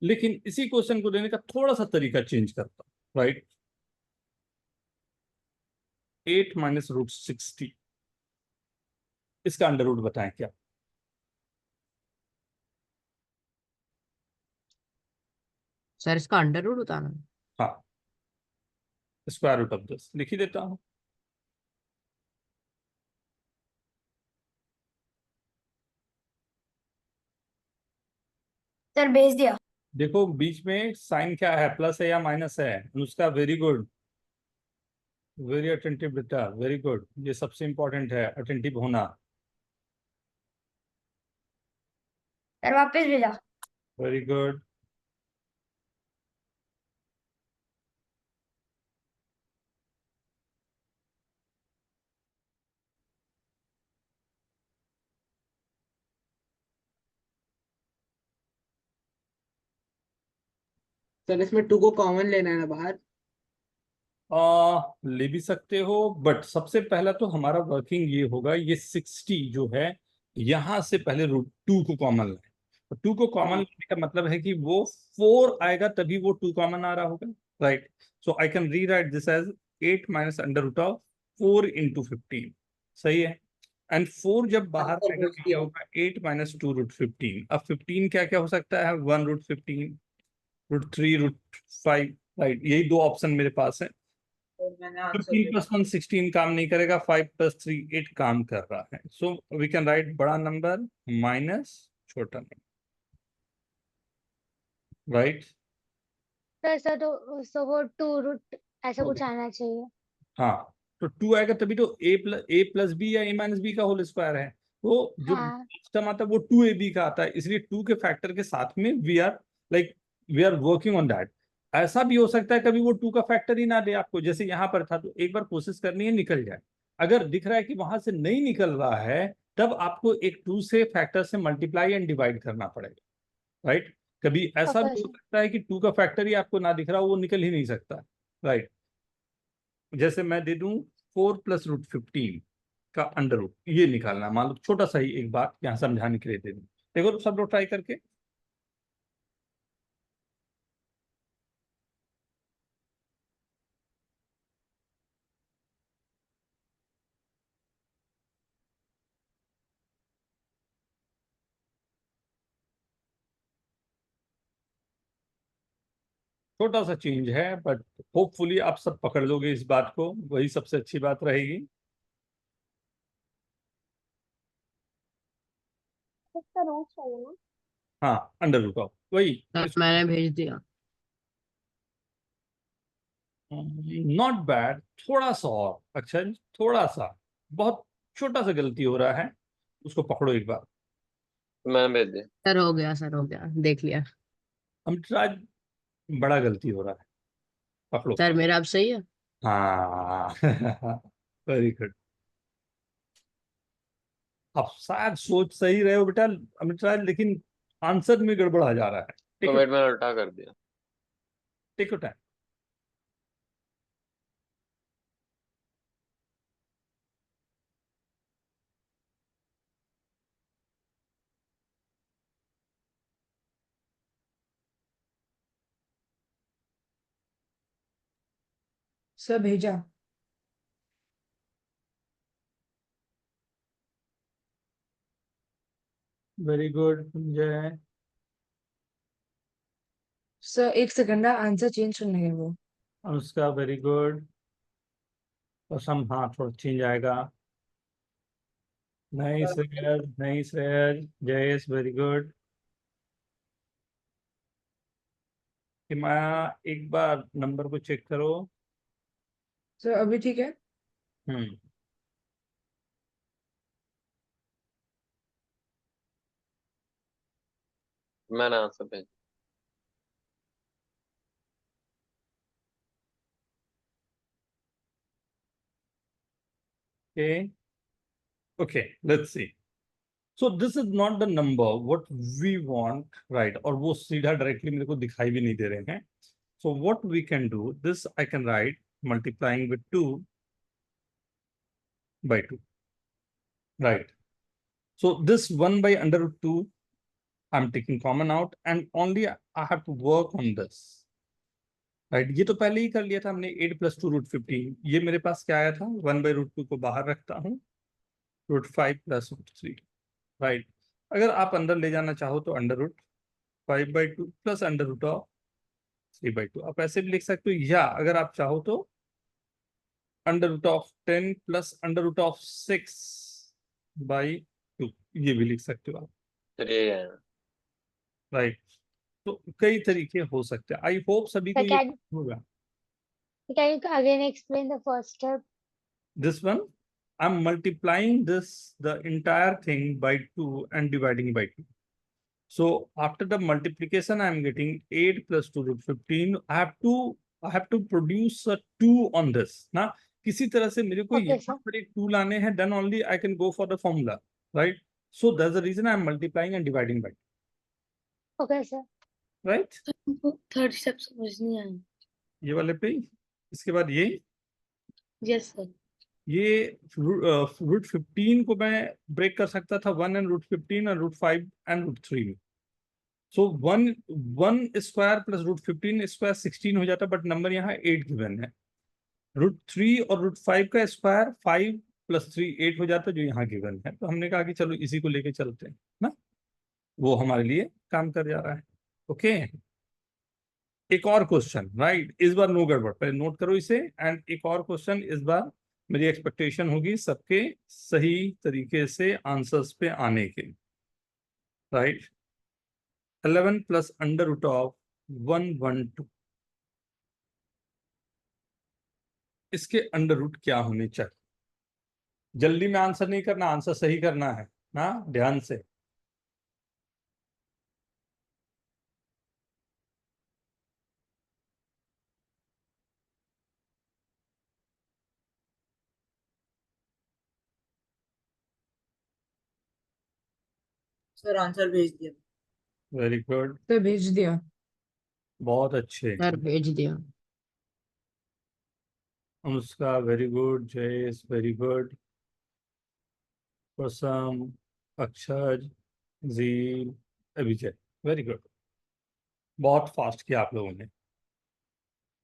लेकिन इसी क्वेश्चन को लेने का थोड़ा सा तरीका चेंज करता हूं, राइट। 8 माइनस रूट 60, इसका अंडर रूट बताएं क्या? सर इसका अंडर रूट बताना है। हाँ, स्क्वायर रूट ऑफ 10 लिख ही देता हूं। सर भेज दिया। देखो बीच में साइन क्या है, प्लस है या माइनस है? उसका वेरी गुड, वेरी अटेंटिव बेटा, वेरी गुड। ये सबसे इंपॉर्टेंट है, अटेंटिव होना। सर वापस भेजा। Very good. सर इसमें 2 को कॉमन लेना है ना बाहर। ले भी सकते हो, बट सबसे पहला तो हमारा वर्किंग ये होगा, ये 60 जो है यहां से पहले रूट 2 को कॉमन लें। तो 2 को कॉमन हाँ। लेने का मतलब है कि वो 4 आएगा तभी वो 2 कॉमन आ रहा होगा, right. So I can rewrite this as 8 minus under root of 4 into 15। सही है। एंड 4 जब बाहर सर आएगा भेज तो क्या दिया। होगा? 8 माइनस 2 रूट 15। अब 15 क्या क्या हो सकता है? 1 रूट 15, रूट 3, रूट 5, राइट। यही दो ऑप्शन मेरे पास है। और मैंने आंसर 15 भेजा। प्लस 1 16 काम नहीं करेगा, 5 प्लस 3 8 काम कर रहा है। सो वी कैन राइट बड़ा नंबर माइनस छोटा नंबर, राइट। तो ऐसा तो वो 2 रूट ऐसा कुछ आना चाहिए। हाँ, तो 2 आएगा तभी तो ए प्लस बी या ए माइनस बी का होल स्क्वायर है। तो जो हाँ टर्म आता है वो 2ab का आता है, इसलिए 2 के फैक्टर के साथ में we are working on that. ऐसा भी हो सकता है कभी वो 2 का फैक्टर ही ना दे आपको, जैसे यहाँ पर था, तो एक बार कोशिश करनी है निकल जाए। अगर दिख रहा है कि वहां से नहीं निकल रहा है, तब आपको एक 2 से फैक्टर से मल्टीप्लाई एंड डिवाइड करना पड़ेगा, राइट। कभी ऐसा ओके भी हो सर। सकता है कि 2 का फैक्टर ही आपको ना दिख रहा हो, वो निकल ही नहीं सकता, राइट। जैसे मैं दे दूं 4 प्लस रूट 15 का अंडर रूट, ये निकालना, मान लो छोटा सा ही एक बात यहाँ समझाने के लिए दे दूं। देखो सब लोग ट्राई करके। छोटा सा चेंज है, बट होपफुली आप सब पकड़ लोगे इस बात को, वही सबसे अच्छी बात रहेगी। इसका रूट चाहिए ना। हाँ, अंडर रूट ऑफ वही। सर मैंने भेज दिया। नॉट बैड, थोड़ा सा और अक्षर, थोड़ा सा, बहुत छोटा सा गलती हो रहा है, उसको पकड़ो एक बार। मैंने भेज दिया। सर हो गया, सर हो गया, देख लिया। हम आज बड़ा गलती हो रहा है, पकड़ो। सर मेरा अब सही है। हाँ वेरी गुड। आप शायद सोच सही रहे हो बेटा अमित राज, लेकिन आंसर में गड़बड़ आ जा रहा है। तो वेट मैंने उल्टा कर दिया। Take your time. सर भेजा। Very good Jay. सर एक सेकंड, आंसर चेंज करने है वो। Anushka very good. और सम हाँ थोड़ा चेंज आएगा। नहीं श्रेयस, नहीं श्रेयस, जयेश वेरी गुड। हिमाया एक बार नंबर को चेक करो। सर अभी ठीक है। हम्म। मैंने आंसर भेज okay, okay let's see. So this is not the number what we want, right? और वो सीधा डायरेक्टली मेरे को दिखाई भी नहीं दे रहे हैं. So what we can do, this I can write multiplying with 2 by 2, right? So this 1 by under root 2 I'm taking common out and only I have to work on this, right? ये तो पहले ही कर लिया था हमने. 8 plus 2 root 15. ये मेरे पास क्या आया था? 1 by root 2 को बाहर रखता हूँ, root 5 plus root 3, right? अगर आप अंदर ले जाना चाहो तो under root 5 by 2 plus under root of 3 by 2 आप ऐसे भी लिख सकते हो, या अगर आप चाहो तो under root of 10 plus under root of 6 by 2 ये भी लिख सकते हो आप, फिर ये है राइट? तो कई तरीके हो सकते हैं. आई होप सभी को So ये can होगा. can you again explain the first step? This one, I'm multiplying this, the entire thing by 2 and dividing by 2. So after the multiplication, I'm getting 8 plus 2 root 15. I have to produce a 2 on this. ना किसी तरह से मेरे को Okay, यहाँ sir. पर एक 2 लाने हैं, then only I can go for the formula, right? So that's the reason I'm multiplying and dividing by 2, Okay, sir. right? Third step समझ नहीं आया. ये वाले पे ही. इसके बाद ये यस सर. ये रूट 15 को मैं ब्रेक कर सकता था 1 एंड रूट 15 और रूट 5 एंड रूट 3 में. सो 1 स्क्वायर प्लस रूट 15 स्क्वायर 16 हो जाता, बट नंबर यहाँ 8 गिवन है. रूट 3 और रूट 5 का स्क्वायर 5 प्लस 3 8 हो जाता, जो यहाँ गिवन है. तो हमने कहा कि चलो इसी को लेके चलते हैं ना, वो हमारे लिए काम कर जा रहा है. ओके, एक और क्वेश्चन, राइट? इस बार नो गड़बड़, पहले नोट करो इसे. एंड एक और क्वेश्चन, इस बार मेरी एक्सपेक्टेशन होगी सबके सही तरीके से आंसर्स पे आने के, right? 11 plus under root of 112, इसके अंडर रूट क्या होने चाहिए? जल्दी में आंसर नहीं करना, आंसर सही करना है ना, ध्यान से. सर आंसर भेज दिया. वेरी गुड, तो भेज दिया बहुत अच्छे. सर, भेज दिया. Anushka very good, Jayesh very good, Prasam, Akshar, Jeel, Abhijay very good. बहुत फास्ट किया आप लोगों ने,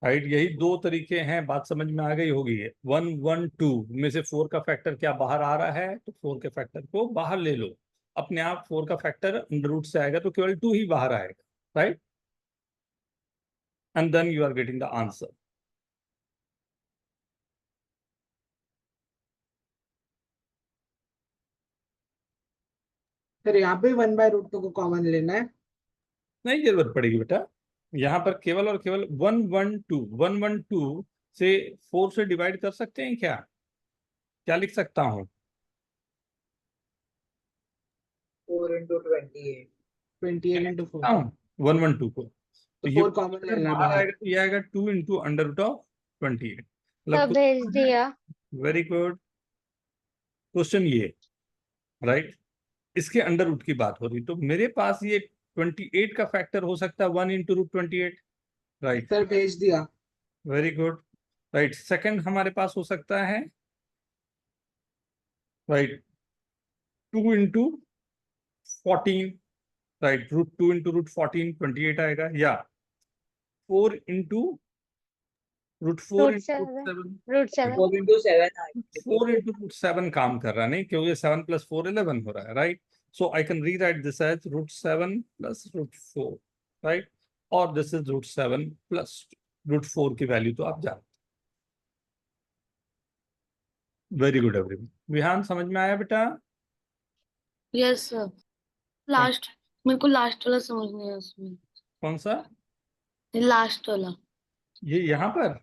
राइट? यही दो तरीके हैं, बात समझ में आ गई होगी. 112 में से 4 का फैक्टर क्या बाहर आ रहा है, तो 4 के फैक्टर को बाहर ले लो. अपने आप 4 का फैक्टर अंडर रूट से आएगा तो केवल 2 ही बाहर आएगा, right? And then you are getting the answer. Sir यहाँ पे 1/√2 को कॉमन लेना है. नहीं जरूरत पड़ेगी बेटा, यहाँ पर केवल और केवल 112 से 4 से डिवाइड कर सकते हैं क्या? क्या लिख सकता हूँ? 4 into 28. 28 into 4. 112 को तो ये 4 कॉमन अगर लेना है बाहर बाहर. आएगा तो ये आएगा 2 इंटू अंडर रूट ऑफ 28. तो भेज दिया. Very good. क्वेश्चन ये, राइट? इसके अंडर रूट की बात हो रही, तो मेरे पास ये 28 का फैक्टर हो सकता है 1 इंटू रूट 28, राइट? सर भेज दिया. Very good, right. सेकंड हमारे पास हो सकता है, right, 2 into 14, right? Root 2 into root 14 28 आएगा, या 4 into root 4 root into 7 7, root 7. 4 into 7 आएगा. 4 इंटू रूट 7 काम कर रहा नहीं, क्योंकि 7 प्लस 4 11 हो रहा है, right? So I can rewrite this as root 7 plus root 4, right? और this is root 7 plus root 4 की वैल्यू तो आप जानते. Very good everyone. विहान समझ में आया बेटा? Yes sir. लास्ट मेरे को लास्ट वाला समझ नहीं आया उसमें. कौन सा? लास्ट वाला. ये यहाँ पर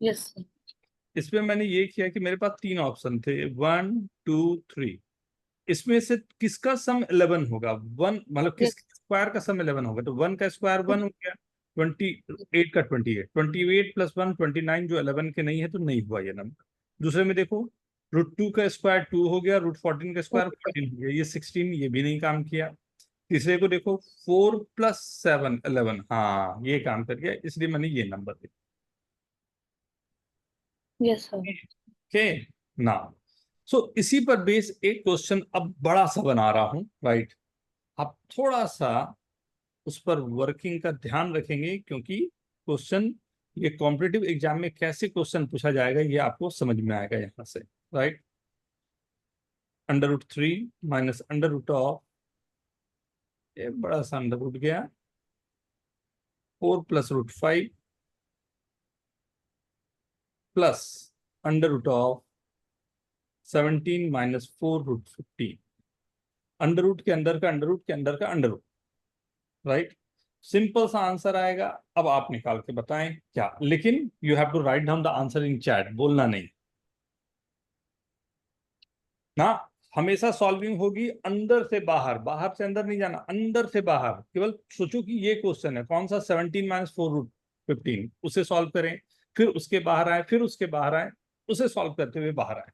यस सर. इसमें मैंने ये किया कि मेरे पास 3 ऑप्शन थे, 1 2 3. इसमें से किसका सम 11 होगा? 1 मतलब किस स्क्वायर का सम 11 होगा? तो 1 का स्क्वायर 1 हो गया, 28 का 28 प्लस 1 29, जो 11 के नहीं है तो नहीं हुआ ये नंबर. दूसरे में देखो, √2 का स्क्वायर 2 हो गया, √14 का स्क्वायर 14 हो गया, ये 16, ये भी नहीं काम किया। तीसरे को देखो, 4 + 7 11, हाँ ये काम कर गया, इसलिए मैंने ये नंबर दिया। Yes sir. ओके ना, सो इसी पर बेस एक क्वेश्चन अब बड़ा सा बना रहा हूं, राइट। आप थोड़ा सा उस पर वर्किंग का ध्यान रखेंगे, क्योंकि क्वेश्चन ये कॉम्पिटिटिव एग्जाम में कैसे क्वेश्चन पूछा जाएगा ये आपको समझ में आएगा यहां से, राइट। √3 माइनस √, ये बड़ा सा अंडर रूट गया, 4 + √5 प्लस √17 माइनस 4 √15, अंडर रूट के अंदर का अंडर रूट के अंदर का अंडर रूट, राइट। सिंपल सा आंसर आएगा। अब आप निकाल के बताएं क्या, लेकिन you have to write down the answer in chat, बोलना नहीं ना। हमेशा सॉल्विंग होगी अंदर से बाहर, बाहर से अंदर नहीं जाना, अंदर से बाहर। केवल सोचो कि ये क्वेश्चन है कौन सा, 17 माइनस 4 √15, उसे सॉल्व करें, फिर उसके बाहर आए, फिर उसके बाहर आए, उसे सॉल्व करते हुए बाहर आए।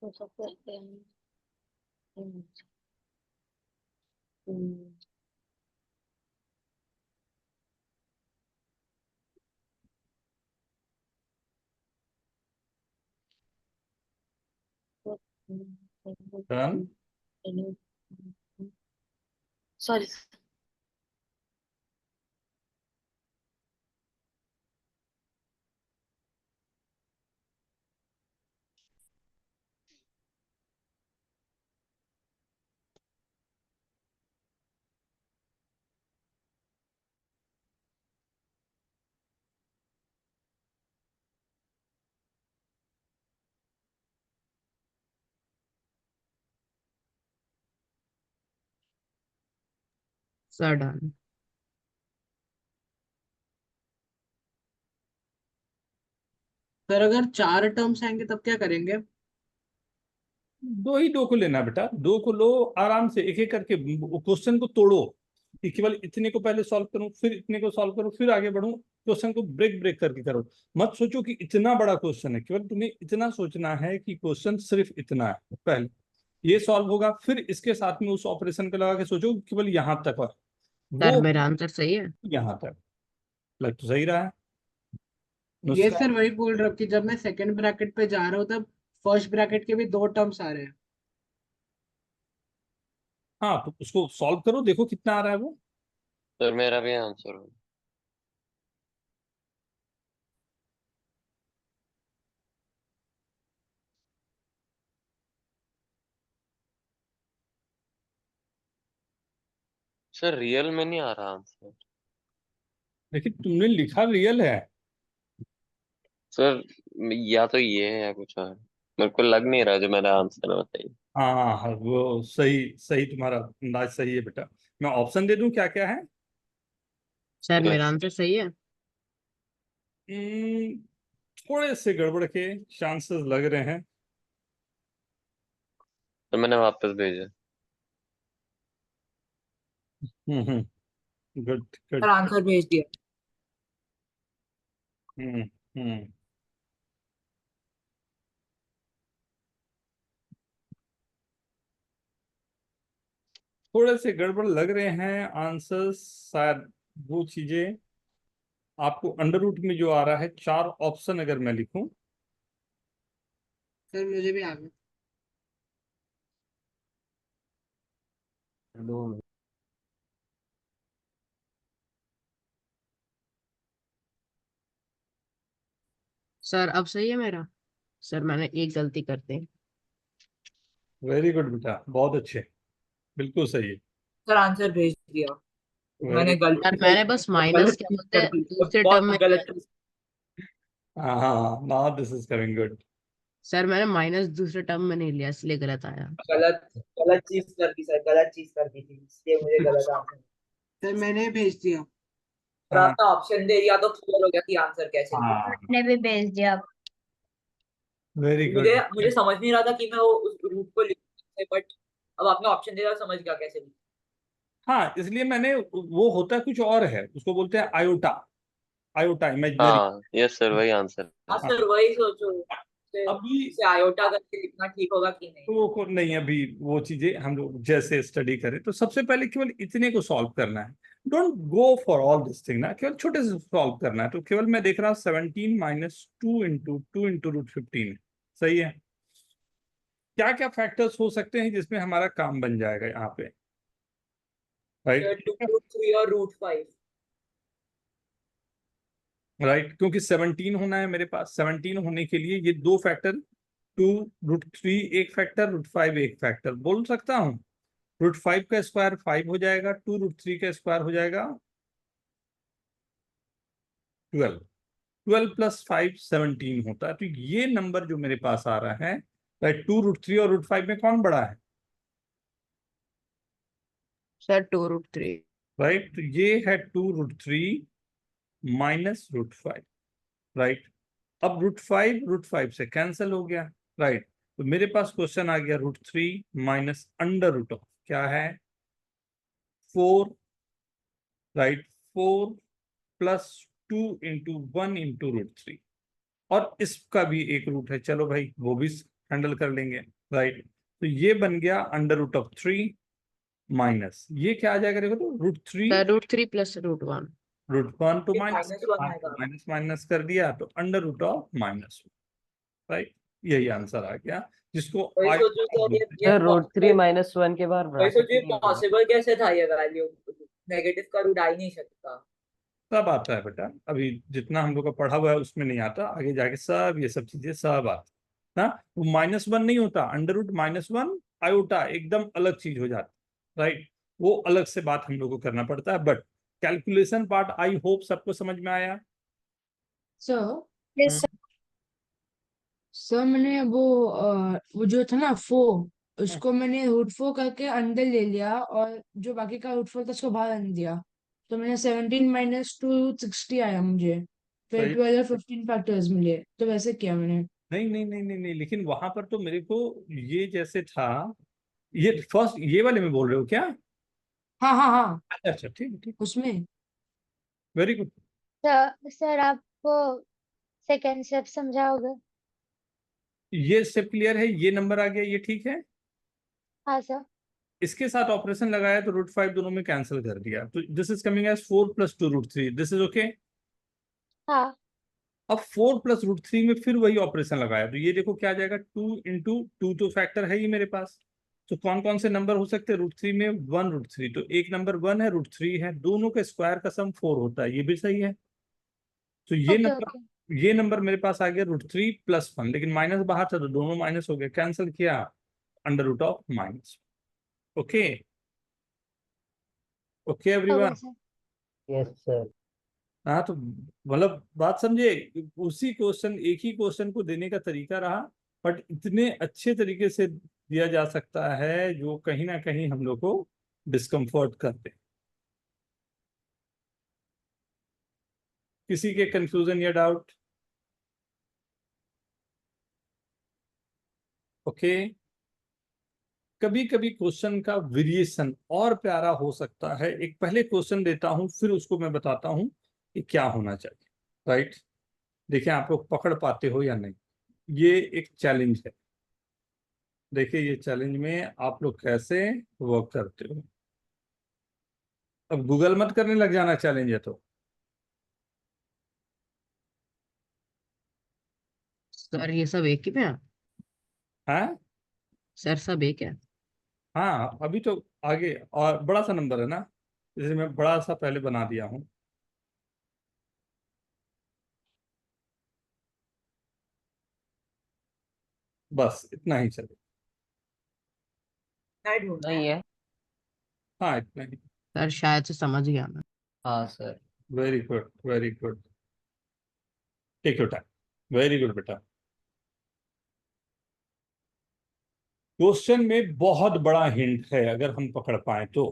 तो सब करते हैं। Hmm, done. Sorry. Sir done. Sir अगर 4 टर्म्स आएंगे तब क्या करेंगे? दो को लेना बेटा, दो को लो आराम से, एक एक करके क्वेश्चन को तोड़ो कि केवल इतने को पहले सॉल्व करूं, फिर इतने को सॉल्व करूं, फिर आगे बढ़ूं। क्वेश्चन को ब्रेक ब्रेक करके करो। मत सोचो कि इतना बड़ा क्वेश्चन है, केवल तुम्हें इतना सोचना है कि क्वेश्चन सिर्फ इतना है, पहले ये सॉल्व होगा, फिर इसके साथ में उस ऑपरेशन को लगा के सोचो कि केवल यहां तक है, सर वो मेरा आंसर सही है। यहां तक। लग तो सही रहा है ये नुस्खा। सर वही बोल रहा हूँ कि जब मैं सेकंड ब्रैकेट पे जा रहा हूँ तब फर्स्ट ब्रैकेट के भी 2 टर्म्स आ रहे हैं। हाँ तो उसको सॉल्व करो, देखो कितना आ रहा है वो। सर मेरा भी आंसर हो। सर रियल में नहीं आ रहा आंसर। लेकिन तुमने लिखा रियल है। सर या तो ये है या कुछ और। मेरे को लग नहीं रहा जो मेरा आंसर है बताइए। हाँ हाँ हाँ, वो सही सही, तुम्हारा अंदाज सही है बेटा। मैं ऑप्शन दे दूं क्या क्या है। सर मेरा यस। आंसर सही है। हम्म, थोड़े से गड़बड़ के चांसेस लग रहे हैं। तो मैंने वापस भेजा। Good sir good. आंसर भेज दिया। हम्म हम्म थोड़े से गड़बड़ लग रहे हैं आंसर्स, शायद वो चीजें आपको अंडर रूट में जो आ रहा है, 4 ऑप्शन अगर मैं लिखूं। सर मुझे भी आ गया। दो सर अब सही है मेरा। सर मैंने एक गलती कर दी। वेरी गुड बेटा, बहुत अच्छे, बिल्कुल सही है। सर आंसर भेज दिया। वेरी। मैंने गलती सर से मैंने बस माइनस गलत क्या चीज बोलते कर हैं दी, दूसरे टर्म बहुत में किया। गलत। हाँ हाँ, now this is coming good. Sir मैंने माइनस दूसरे टर्म में नहीं लिया इसलिए गलत आया। गलत गलत चीज कर दी सर, गलत चीज कर दी थी, इसलिए मुझे गलत आंसर। सर मैंने भेज दिया। और हाँ आपने ऑप्शन दे दिया तो क्लियर हो गया कि आंसर कैसे लिखना है। हाँ, मैंने भी भेज दिया। Very good. मुझे मुझे समझ नहीं रहा था कि मैं वो उस रूट को लिखूं, बट अब आपने ऑप्शन दिया समझ गया कैसे लिखना हाँ, इसलिए मैंने, वो होता कुछ और है, उसको बोलते हैं आयोटा, आयोटा इमेजिनरी। हाँ यस सर, वही आंसर है। हाँ है। हाँ, सर वही सोचो से अभी से आयोटा करके लिखना ठीक होगा कि नहीं। तो वो नहीं, अभी वो चीजें हम लोग जैसे स्टडी करें तो सबसे पहले केवल इतने को सॉल्व करना है। Don't go for all this thing ना, केवल छोटे से सॉल्व करना है। तो केवल मैं देख रहा हूँ 17 माइनस 2 रूट 15, सही है। क्या क्या फैक्टर्स हो सकते हैं जिसमें हमारा काम बन जाएगा यहाँ पे, राइट? 2 रूट 3 और रूट 5। राइट, क्योंकि 17 होना है मेरे पास, 17 होने के लिए ये दो फैक्टर, 2 रूट 3 एक फैक्टर, रूट 5 एक फैक्टर बोल सकता हूँ। रूट 5 का स्क्वायर 5 हो जाएगा, 2 रूट 3 का स्क्वायर हो जाएगा 12, 12 प्लस 5 17 होता है। तो ये नंबर जो मेरे पास आ रहा है, राइट, 2 रूट 3 और रूट 5 में कौन बड़ा है? Sir 2 root 3। राइट, तो ये है 2 रूट 3 माइनस रूट 5, राइट। अब रूट 5 से कैंसिल हो गया, राइट। तो मेरे पास क्वेश्चन आ गया root 3 minus under root of क्या है, 4, राइट, 4 प्लस 2 × 1 × रूट 3, और इसका भी एक रूट है, चलो भाई वो भी हैंडल कर लेंगे, राइट। तो ये बन गया अंडर रूट ऑफ 3 माइनस ये क्या आ जाएगा, देखो तो रूट 3 सर √3 + √1। रूट 1 तो ये माइनस, -1 आएगा। माइनस माइनस कर दिया तो अंडर रूट ऑफ -1, राइट। यही आंसर आ गया, जिसको वही सोचो आयोटा सर, बोलते हैं। ये सर √3 - 1 के बाद वही ब्रैकेट सोचो ये नहीं होगा। पॉसिबल कैसे था, ये वैल्यू नेगेटिव का रूट आ ही नहीं सकता। सब आता है बेटा, अभी जितना हम लोग का पढ़ा हुआ है उसमें नहीं आता, आगे जाके सब ये सब चीजें सब आती ना। वो -1 नहीं होता, अंडर रूट -1 आयोटा एकदम अलग चीज हो जाती, राइट। वो अलग से बात हम लोग को करना पड़ता है, but calculation part I hope सबको समझ में आया। Sir Yes, sir. सर मैंने वो जो था ना 4, उसको मैंने √4 करके अंदर ले लिया और जो बाकी का √4 था उसको बाहर आने दिया। तो मैंने 17 माइनस 2 60 आया मुझे। फिर सही। 12 और 15 फैक्टर्स मिले, तो वैसे किया मैंने। नहीं नहीं नहीं नहीं नहीं, लेकिन वहां पर तो मेरे को ये जैसे था, ये फर्स्ट ये वाले में बोल रहे हो क्या? हाँ हाँ हाँ, अच्छा अच्छा, ठीक है ठीक, उसमें। Very good. सर आप वो सेकेंड स्टेप समझाओगे? ये स्टेप क्लियर है, ये नंबर आ गया, ये ठीक है। हाँ सर। इसके साथ ऑपरेशन लगाया तो रूट 5 दोनों में कैंसिल कर दिया, तो this is coming as 4 + 2 √3, this is okay. हाँ अब 4 + √3 में फिर वही ऑपरेशन लगाया तो ये देखो क्या आ जाएगा, 2 × 2 तो फैक्टर है ही मेरे पास। तो कौन कौन से नंबर हो सकते हैं √3 में, 1 √3, तो एक नंबर 1 है, √3 है, दोनों के स्क्वायर का सम 4 होता है, ये भी सही है। तो ओके ओके। ये नंबर मेरे पास आ गया √3 + 1, लेकिन माइनस बाहर था तो दोनों माइनस हो गए, कैंसिल किया, under root of minus. Okay okay everyone. Okay sir. Yes sir. हाँ, तो मतलब बात समझे, उसी क्वेश्चन, एक ही क्वेश्चन को देने का तरीका रहा, बट इतने अच्छे तरीके से दिया जा सकता है जो कहीं ना कहीं हम लोग को डिस्कम्फर्ट कर दे। किसी के कंफ्यूजन या डाउट? ओके। कभी कभी क्वेश्चन का वेरिएशन और प्यारा हो सकता है, एक पहले क्वेश्चन देता हूं फिर उसको मैं बताता हूं कि क्या होना चाहिए, राइट। देखिए आप लोग पकड़ पाते हो या नहीं, ये एक चैलेंज है। देखिए ये चैलेंज में आप लोग कैसे वर्क करते हो। अब गूगल मत करने लग जाना, चैलेंज है तो। सर ये सब एक ही में है? हाँ सर सब एक है? हाँ, अभी तो आगे और बड़ा सा नंबर है ना, जैसे मैं बड़ा सा पहले बना दिया हूँ। बस इतना ही चले। नहीं है। हाँ इतना ही। सर शायद से समझ गया मैं। हाँ sir. Very good very good, take your time, very good बेटा। क्वेश्चन में बहुत बड़ा हिंट है अगर हम पकड़ पाए तो।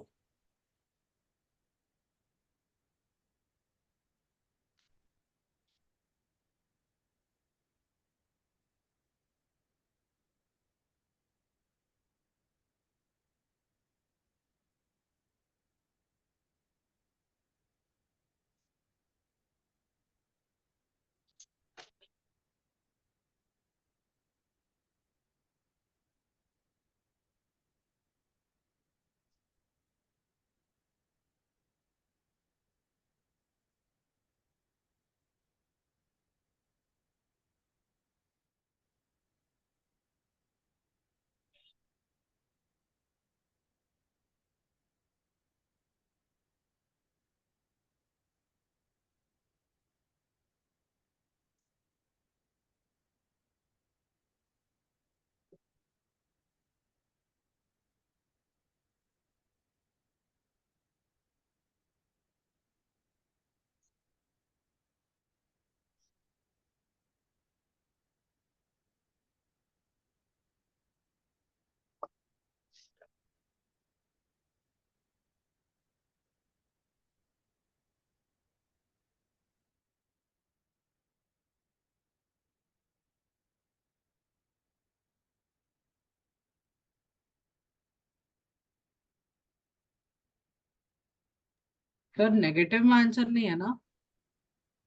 सर नेगेटिव में आंसर नहीं है ना?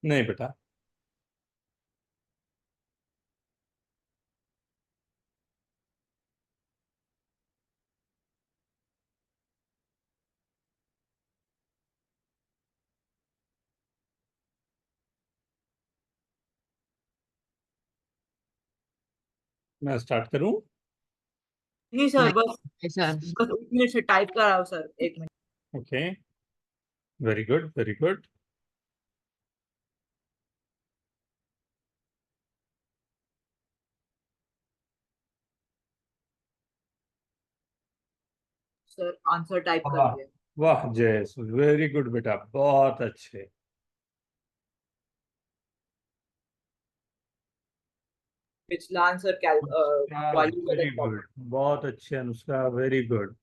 नहीं बेटा, मैं स्टार्ट करूं? नहीं सर, बस नहीं सर। बस 1 मिनट से टाइप कर रहा हूँ sir, 1 minute. Okay, very good very good. Sir answer type कर वाह दिया। वाह जयेश, वेरी गुड बेटा, बहुत अच्छे। पिछला आंसर वैल्यू वेरी गलत था। गुड, बहुत अच्छे Anushka, very good.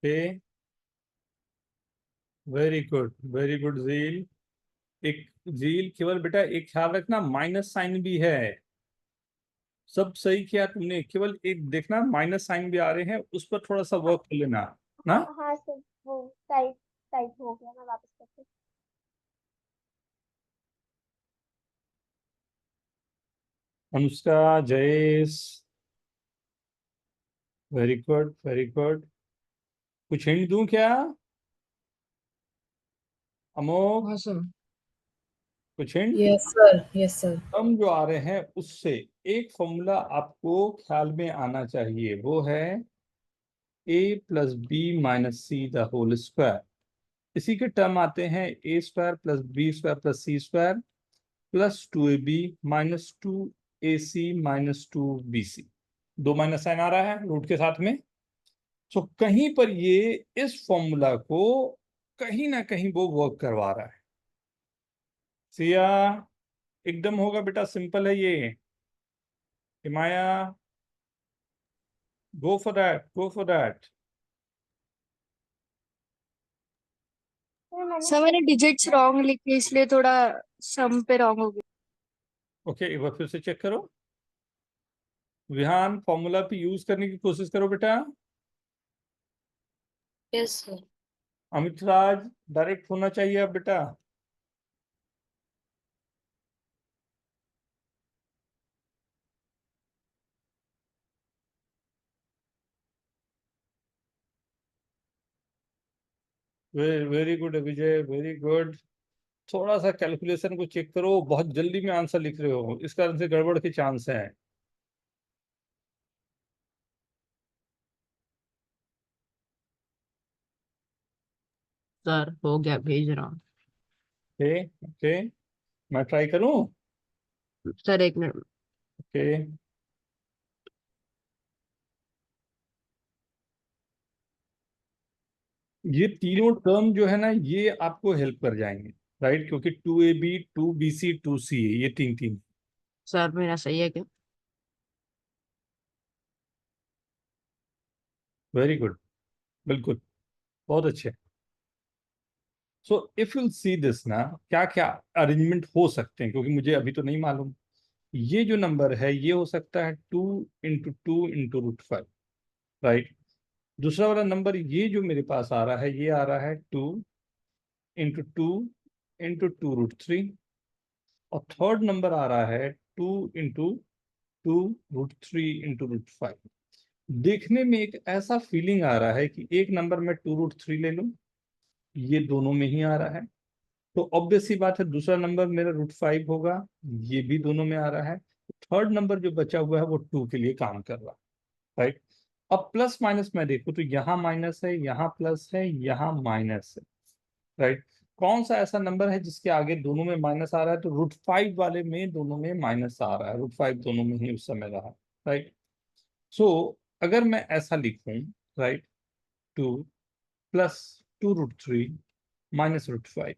Okay, very good Jeel. एक जील, केवल बेटा एक ख्याल रखना, माइनस साइन भी है। सब सही किया तुमने, केवल एक देखना माइनस साइन भी आ रहे हैं, उस पर थोड़ा सा वर्क कर लेना ना। हाँ सर, वो टाइप टाइप हो गया, मैं वापस करती हूँ। Anushka, Jayesh, very good very good. कुछ हिंट दूं क्या? अमोक, हाँ सर। कुछ hint? Yes sir, yes sir. हम जो आ रहे हैं उससे एक फॉर्मूला आपको ख्याल में आना चाहिए, वो है a plus B minus C the whole square. इसी के टर्म आते हैं A square plus B square plus C square plus 2ab minus 2ac minus 2bc। दो माइनस साइन आ रहा है रूट के साथ में। सो कहीं पर ये इस फॉर्मूला को कहीं ना कहीं वो वर्क करवा रहा है। सिया, एकदम होगा बेटा, सिंपल है ये। Himaya, go for that, go for that. Sir मैंने डिजिट्स रॉन्ग लिखे इसलिए थोड़ा सम पे रॉन्ग हो गया। ओके, एक बार फिर से चेक करो। विहान, फॉर्मूला पे यूज करने की कोशिश करो बेटा। Yes sir. Amit Raj, direct होना चाहिए अब बेटा। Very good Vijay, very good. थोड़ा सा कैलकुलेशन को चेक करो, बहुत जल्दी में आंसर लिख रहे हो, इस कारण से गड़बड़ के चांस हैं। सर हो गया, भेज रहा हूँ। ओके ओके, मैं ट्राई करूं? सर एक मिनट। ओके, ये तीनों टर्म जो है ना, ये आपको हेल्प कर जाएंगे, राइट? क्योंकि 2ab 2bc 2ca, ये तीन तीन। सर मेरा सही है क्या? वेरी गुड, बिल्कुल, बहुत अच्छे। So if you see this ना, क्या क्या अरेंजमेंट हो सकते हैं, क्योंकि मुझे अभी तो नहीं मालूम। ये जो नंबर है ये हो सकता है 2 × 2 × √5, राइट? दूसरा वाला नंबर ये जो मेरे पास आ रहा है, ये आ रहा है 2 × 2 × 2√3। और थर्ड नंबर आ रहा है 2 × 2 √3 × √5। देखने में एक ऐसा फीलिंग आ रहा है कि एक नंबर में 2√3 ले लूं, ये दोनों में ही आ रहा है, तो ऑब्वियस सी बात है दूसरा नंबर मेरा √5 होगा, ये भी दोनों में आ रहा है। थर्ड नंबर जो बचा हुआ है वो 2 के लिए काम कर रहा है, राइट? अब प्लस माइनस में देखो तो यहाँ माइनस है, यहाँ प्लस है, यहाँ माइनस है, राइट? कौन सा ऐसा नंबर है जिसके आगे दोनों में माइनस आ रहा है? तो √5 वाले में दोनों में माइनस आ रहा है, √5 दोनों में ही उस समय रहा, राइट? सो अगर मैं ऐसा लिखूं, राइट, 2 + 2√3 -√5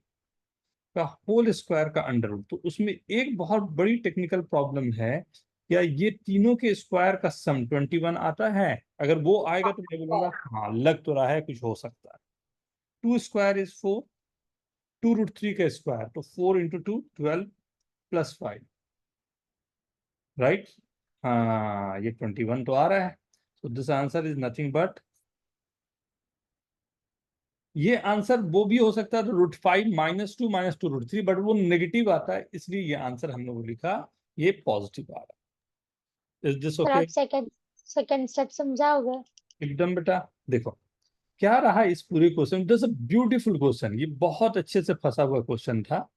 का होल स्क्वायर का अंडर रूट, तो उसमें एक बहुत बड़ी टेक्निकल प्रॉब्लम है। क्या ये तीनों के स्क्वायर का सम 21 आता है? अगर वो आएगा तो मैं बोलूंगा हाँ, लग तो रहा है कुछ हो सकता है। 2² = 4, 2√3 का स्क्वायर, तो 4 × 2 12 + 5, राइट? हाँ, ये 21 तो आ रहा है। तो this answer is nothing but, ये आंसर वो भी हो सकता है तो √5 -2 -2√3, बट वो नेगेटिव आता है, इसलिए ये आंसर हमने वो लिखा, ये पॉजिटिव आ रहा है। Is this sir okay? आप सेकंड स्टेप समझाओगे? एकदम बेटा। देखो क्या रहा इस पूरे question, this a beautiful question, ये बहुत अच्छे से फंसा हुआ क्वेश्चन था।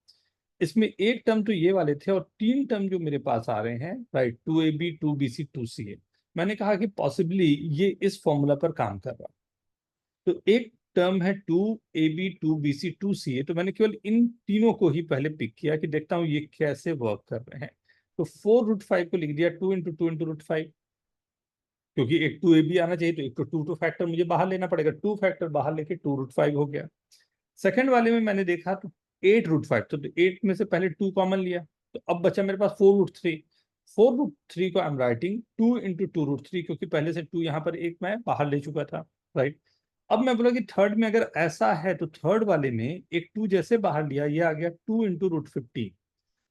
इसमें एक टर्म तो ये वाले थे और तीन टर्म जो मेरे पास आ रहे हैं, राइट, 2ab 2bc 2ca। मैंने कहा कि पॉसिबली ये इस फॉर्मूला पर काम कर रहा है। तो एक टर्म है 2ab 2bc 2ca, तो मैंने केवल इन तीनों को ही पहले पिक किया कि देखता हूँ ये कैसे वर्क कर रहे हैं। तो 4√5 को लिख दिया 2 × 2 × √5, क्योंकि एक 2ab आना चाहिए, तो एक तो 2 फैक्टर मुझे बाहर लेना पड़ेगा, 2 फैक्टर बाहर लेके 2√5 हो गया। सेकंड वाले में मैंने देखा तो 8√5, तो 8 में से पहले 2 कॉमन लिया, तो अब बचा मेरे पास 4√3। 4√3 को आई एम राइटिंग 2 × 2√3, क्योंकि पहले से 2 यहाँ पर एक मैं बाहर ले चुका था, राइट? अब मैं बोला कि थर्ड में अगर ऐसा है तो थर्ड वाले में एक 2 जैसे बाहर लिया, ये आ गया 2 × √15।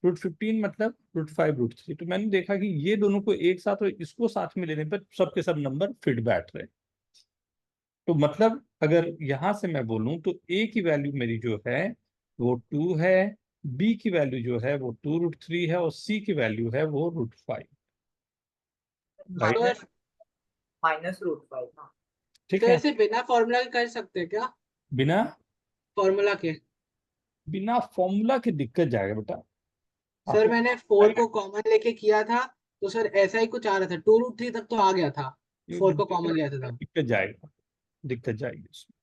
√15 मतलब √5 √3। तो मैंने देखा कि ये दोनों को एक साथ और इसको साथ में लेने पर सबके सब नंबर फिट बैठ रहे। तो मतलब अगर यहां से मैं बोलूं तो ए की वैल्यू मेरी जो है वो 2 है, बी की वैल्यू जो है वो 2√3 है, और सी की वैल्यू है वो √5, राइट? -√5, हाँ। ठीक तो है। ऐसे बिना फॉर्मूला के कर सकते हैं क्या? बिना फॉर्मूला के? बिना फॉर्मूला के दिक्कत जाएगा बेटा सर आपको। मैंने 4 को कॉमन लेके किया था, तो सर ऐसा ही कुछ आ रहा था, 2√3 तक तो आ गया था, 4 को कॉमन लिया था तब। दिक्कत जाएगा, दिक्कत जाएगी उसमें।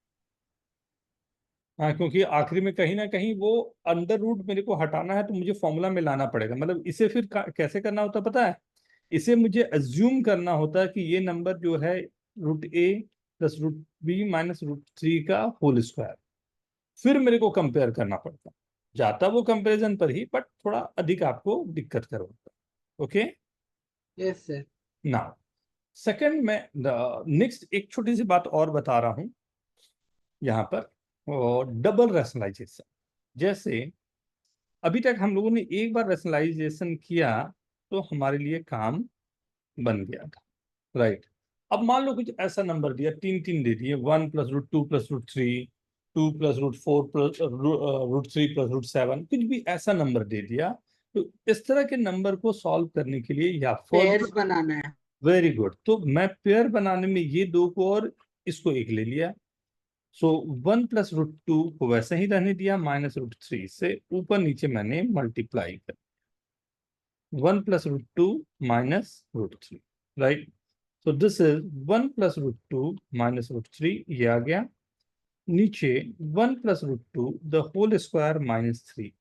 हाँ, क्योंकि आखिरी में कहीं ना कहीं वो अंडर रूट मेरे को हटाना है, तो मुझे फॉर्मूला में लाना पड़ेगा। मतलब इसे फिर कैसे करना होता पता है? इसे मुझे अज्यूम करना होता है कि ये नंबर जो है √a + √b -√3 का होल स्क्वायर, फिर मेरे को कंपेयर करना पड़ता। जाता वो कंपैरिजन पर ही, बट थोड़ा अधिक आपको दिक्कत करवाता। Okay, yes sir. Now second में नेक्स्ट एक छोटी सी बात और बता रहा हूं यहाँ पर, डबल रैशनलाइजेशन। जैसे अभी तक हम लोगों ने एक बार रैशनलाइजेशन किया तो हमारे लिए काम बन गया था, राइट? अब मान लो कुछ ऐसा नंबर दिया, तीन तीन दे दिए, 1 + √2 + √3, 2 + √4 + √3 + √7, कुछ भी ऐसा नंबर दे दिया। तो इस तरह के नंबर को सॉल्व करने के लिए या पेयर्स बनाना है। वेरी गुड, तो मैं पेयर बनाने में ये दो को और इसको एक ले लिया। सो 1 + √2 को वैसे ही रहने दिया, -√3 से ऊपर नीचे मैंने मल्टीप्लाई कर 1 + √2 -√3, राइट। सो दिस इज 1 + √2 -√3, ये आ गया। नीचे 1 + √2 द होल स्क्वायर -3,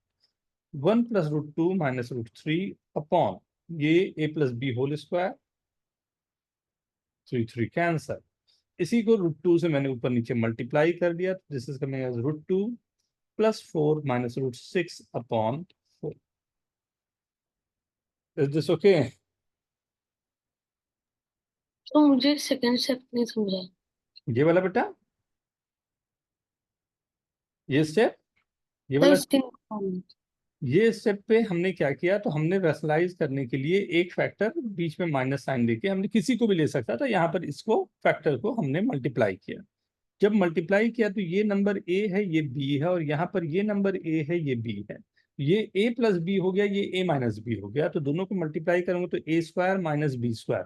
1 + √2 -√3 अपॉन ये a + b whole square, 3 cancel. इसी को √2 से मैंने ऊपर नीचे मल्टीप्लाई कर दिया, this is coming as √2 + 4 -√6 upon 4। Is this okay? तो मुझे सेकंड स्टेप नहीं समझा। ये वाला बेटा, ये स्टेप, ये सर वाला, इसके ये स्टेप पे हमने क्या किया, तो हमने रैशनलाइज करने के लिए एक फैक्टर बीच में माइनस साइन देके, हमने किसी को भी ले सकता था, यहाँ पर इसको फैक्टर को हमने मल्टीप्लाई किया। जब मल्टीप्लाई किया तो ये नंबर a है, ये b है, और यहाँ पर ये नंबर a है, ये b है। ये a + b हो गया, ये a - b हो गया, तो दोनों को मल्टीप्लाई करूंगा तो a² - b²,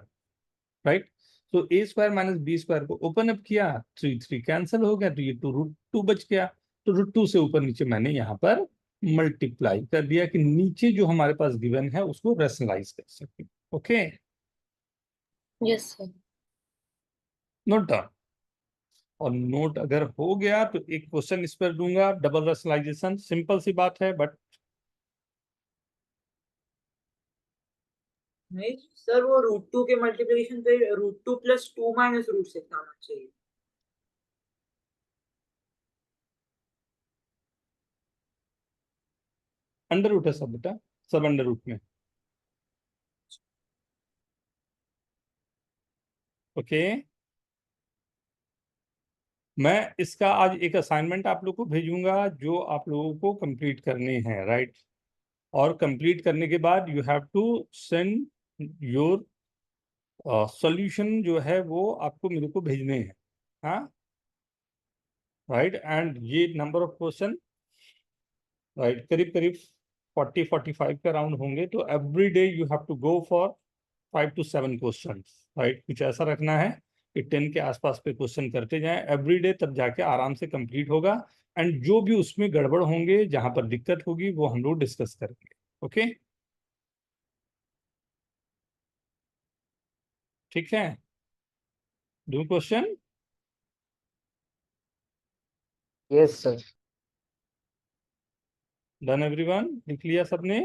राइट। तो a² - b² को ओपन अप किया, 3 कैंसिल हो गया, तो ये 2√2 बच गया। तो √2 से ऊपर नीचे मैंने यहाँ पर मल्टीप्लाई कर दिया कि नीचे जो हमारे पास गिवन है उसको रैशनलाइज कर सके। Okay, yes sir. Note down. और नोट अगर हो गया तो एक क्वेश्चन इस पर दूंगा, डबल रैशनलाइजेशन, सिंपल सी बात है, बट नहीं सर, वो √2 के मल्टीप्लिकेशन पे √2 + 2 - √6 आना चाहिए। अंडर रूट है सब बेटा, सब अंडर रूट में। ओके, मैं इसका आज एक असाइनमेंट आप लोग को भेजूंगा जो आप लोगों को कंप्लीट करने हैं, राइट। और कंप्लीट करने के बाद you have to send your solution, जो है वो आपको मेरे को भेजने हैं, हाँ, राइट। एंड ये नंबर ऑफ क्वेश्चन, राइट, करीब करीब 40-45 के अराउंड होंगे, तो every day you have to go for 5 to 7 question, right. कुछ ऐसा रखना है कि 10 के आसपास पे क्वेश्चन करते जाएं एवरी डे, तब जाके आराम से कंप्लीट होगा। एंड जो भी उसमें गड़बड़ होंगे, जहां पर दिक्कत होगी, वो हम लोग डिस्कस करेंगे। ओके, ठीक है। दो question, yes sir. Done everyone, लिख लिया सबने?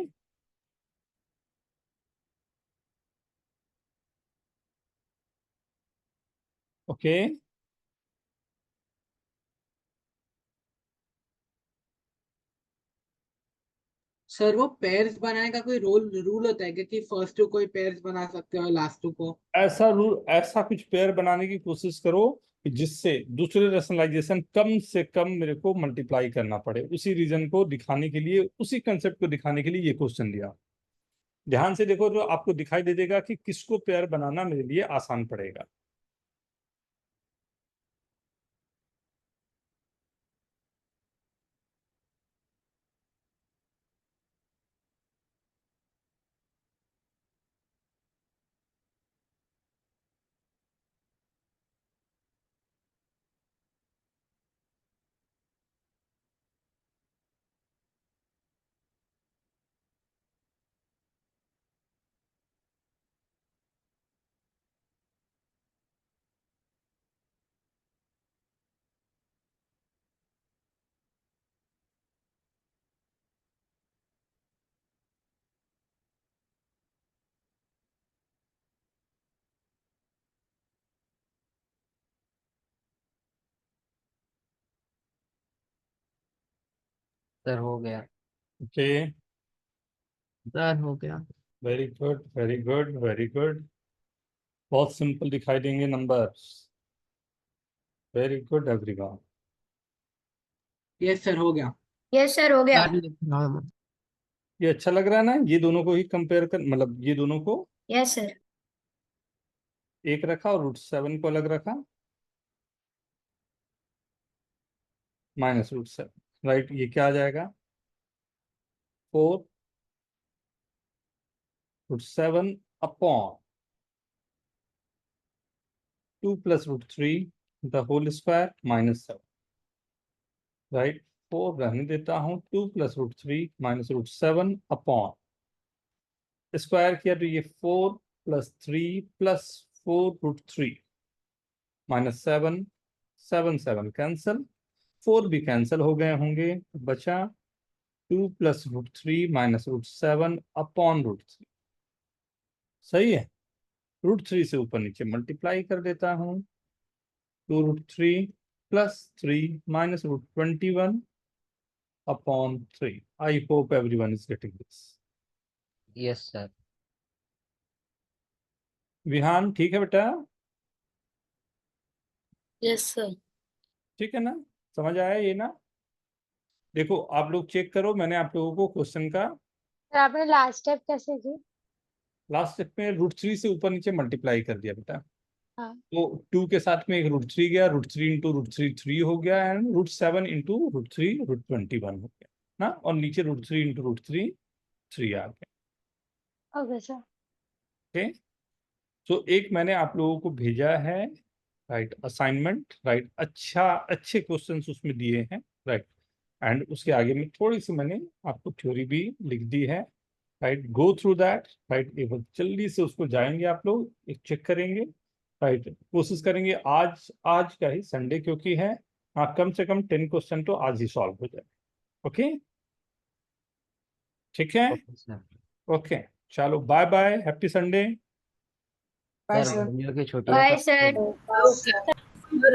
ओके, सर वो पेयर्स बनाने का कोई रूल होता है क्या, कि फर्स्ट टू कोई पेयर्स बना सकते हो लास्ट टू को? ऐसा रूल, ऐसा कुछ पेयर बनाने की कोशिश करो कि जिससे दूसरे रैशनलाइजेशन कम से कम मेरे को मल्टीप्लाई करना पड़े, उसी रीजन को दिखाने के लिए, उसी कंसेप्ट को दिखाने के लिए ये क्वेश्चन दिया। ध्यान से देखो तो आपको दिखाई दे देगा कि किसको पेयर बनाना मेरे लिए आसान पड़ेगा। सर हो गया। ओके, सर हो गया। Very good, very good, very good. बहुत सिंपल दिखाई देंगे numbers. Very good everyone. Yes sir, हो गया। यस सर हो गया। सर लिख रहा हूँ मैं। ये अच्छा लग रहा है ना, ये दोनों को ही कंपेयर कर, मतलब ये दोनों को यस सर। एक रखा और √7 को अलग रखा, -√7, राइट। ये क्या आ जाएगा, 4√7 upon 2 + √3 the whole square -7। Right 4 रहने देता हूँ, 2 plus root 3 minus root 7 upon square किया तो ये 4 plus 3 plus 4 root 3 minus 7 7 7 cancel, 4 भी कैंसिल हो गए होंगे, बचा 2 plus root 3 minus root 7 upon root 3। सही है, रूट 3 से ऊपर नीचे मल्टीप्लाई कर देता हूँ, 2 root 3 plus 3 minus root 21 upon 3। I hope everyone is getting this. Yes sir. Vihaan ठीक है बेटा? Yes sir. ठीक है ना, समझ आया ये ना? देखो आप लोग चेक करो, मैंने आप लोगों को क्वेश्चन का तो आपने लास्ट स्टेप कैसे की? लास्ट स्टेप में रूट 3 से ऊपर नीचे मल्टीप्लाई कर दिया बेटा। हाँ। तो 2 के साथ में एक रूट 3 गया, रूट 3 इंटू रूट 3 3 हो गया, and root 7 into root 3 root 21 हो गया ना, और नीचे रूट 3 इंटू रूट 3 3 आ गया। Okay sir. ओके, तो एक मैंने आप लोगों को भेजा है राइट असाइनमेंट, राइट अच्छे क्वेश्चंस उसमें दिए हैं, राइट, एंड उसके आगे में थोड़ी सी मैंने आपको थ्योरी भी लिख दी है, right, go through that, right, एक बार जल्दी से उसको जाएंगे आप लोग, एक चेक करेंगे, राइट, कोशिश करेंगे आज का ही संडे क्योंकि है, हाँ कम से कम 10 क्वेश्चन तो आज ही सॉल्व हो जाए। ओके, ठीक है, ओके सर। ओके, चलो bye bye, happy Sunday. Bye sir sir. गर्मियों की छुट्टियां बाय कब सर। से? ओके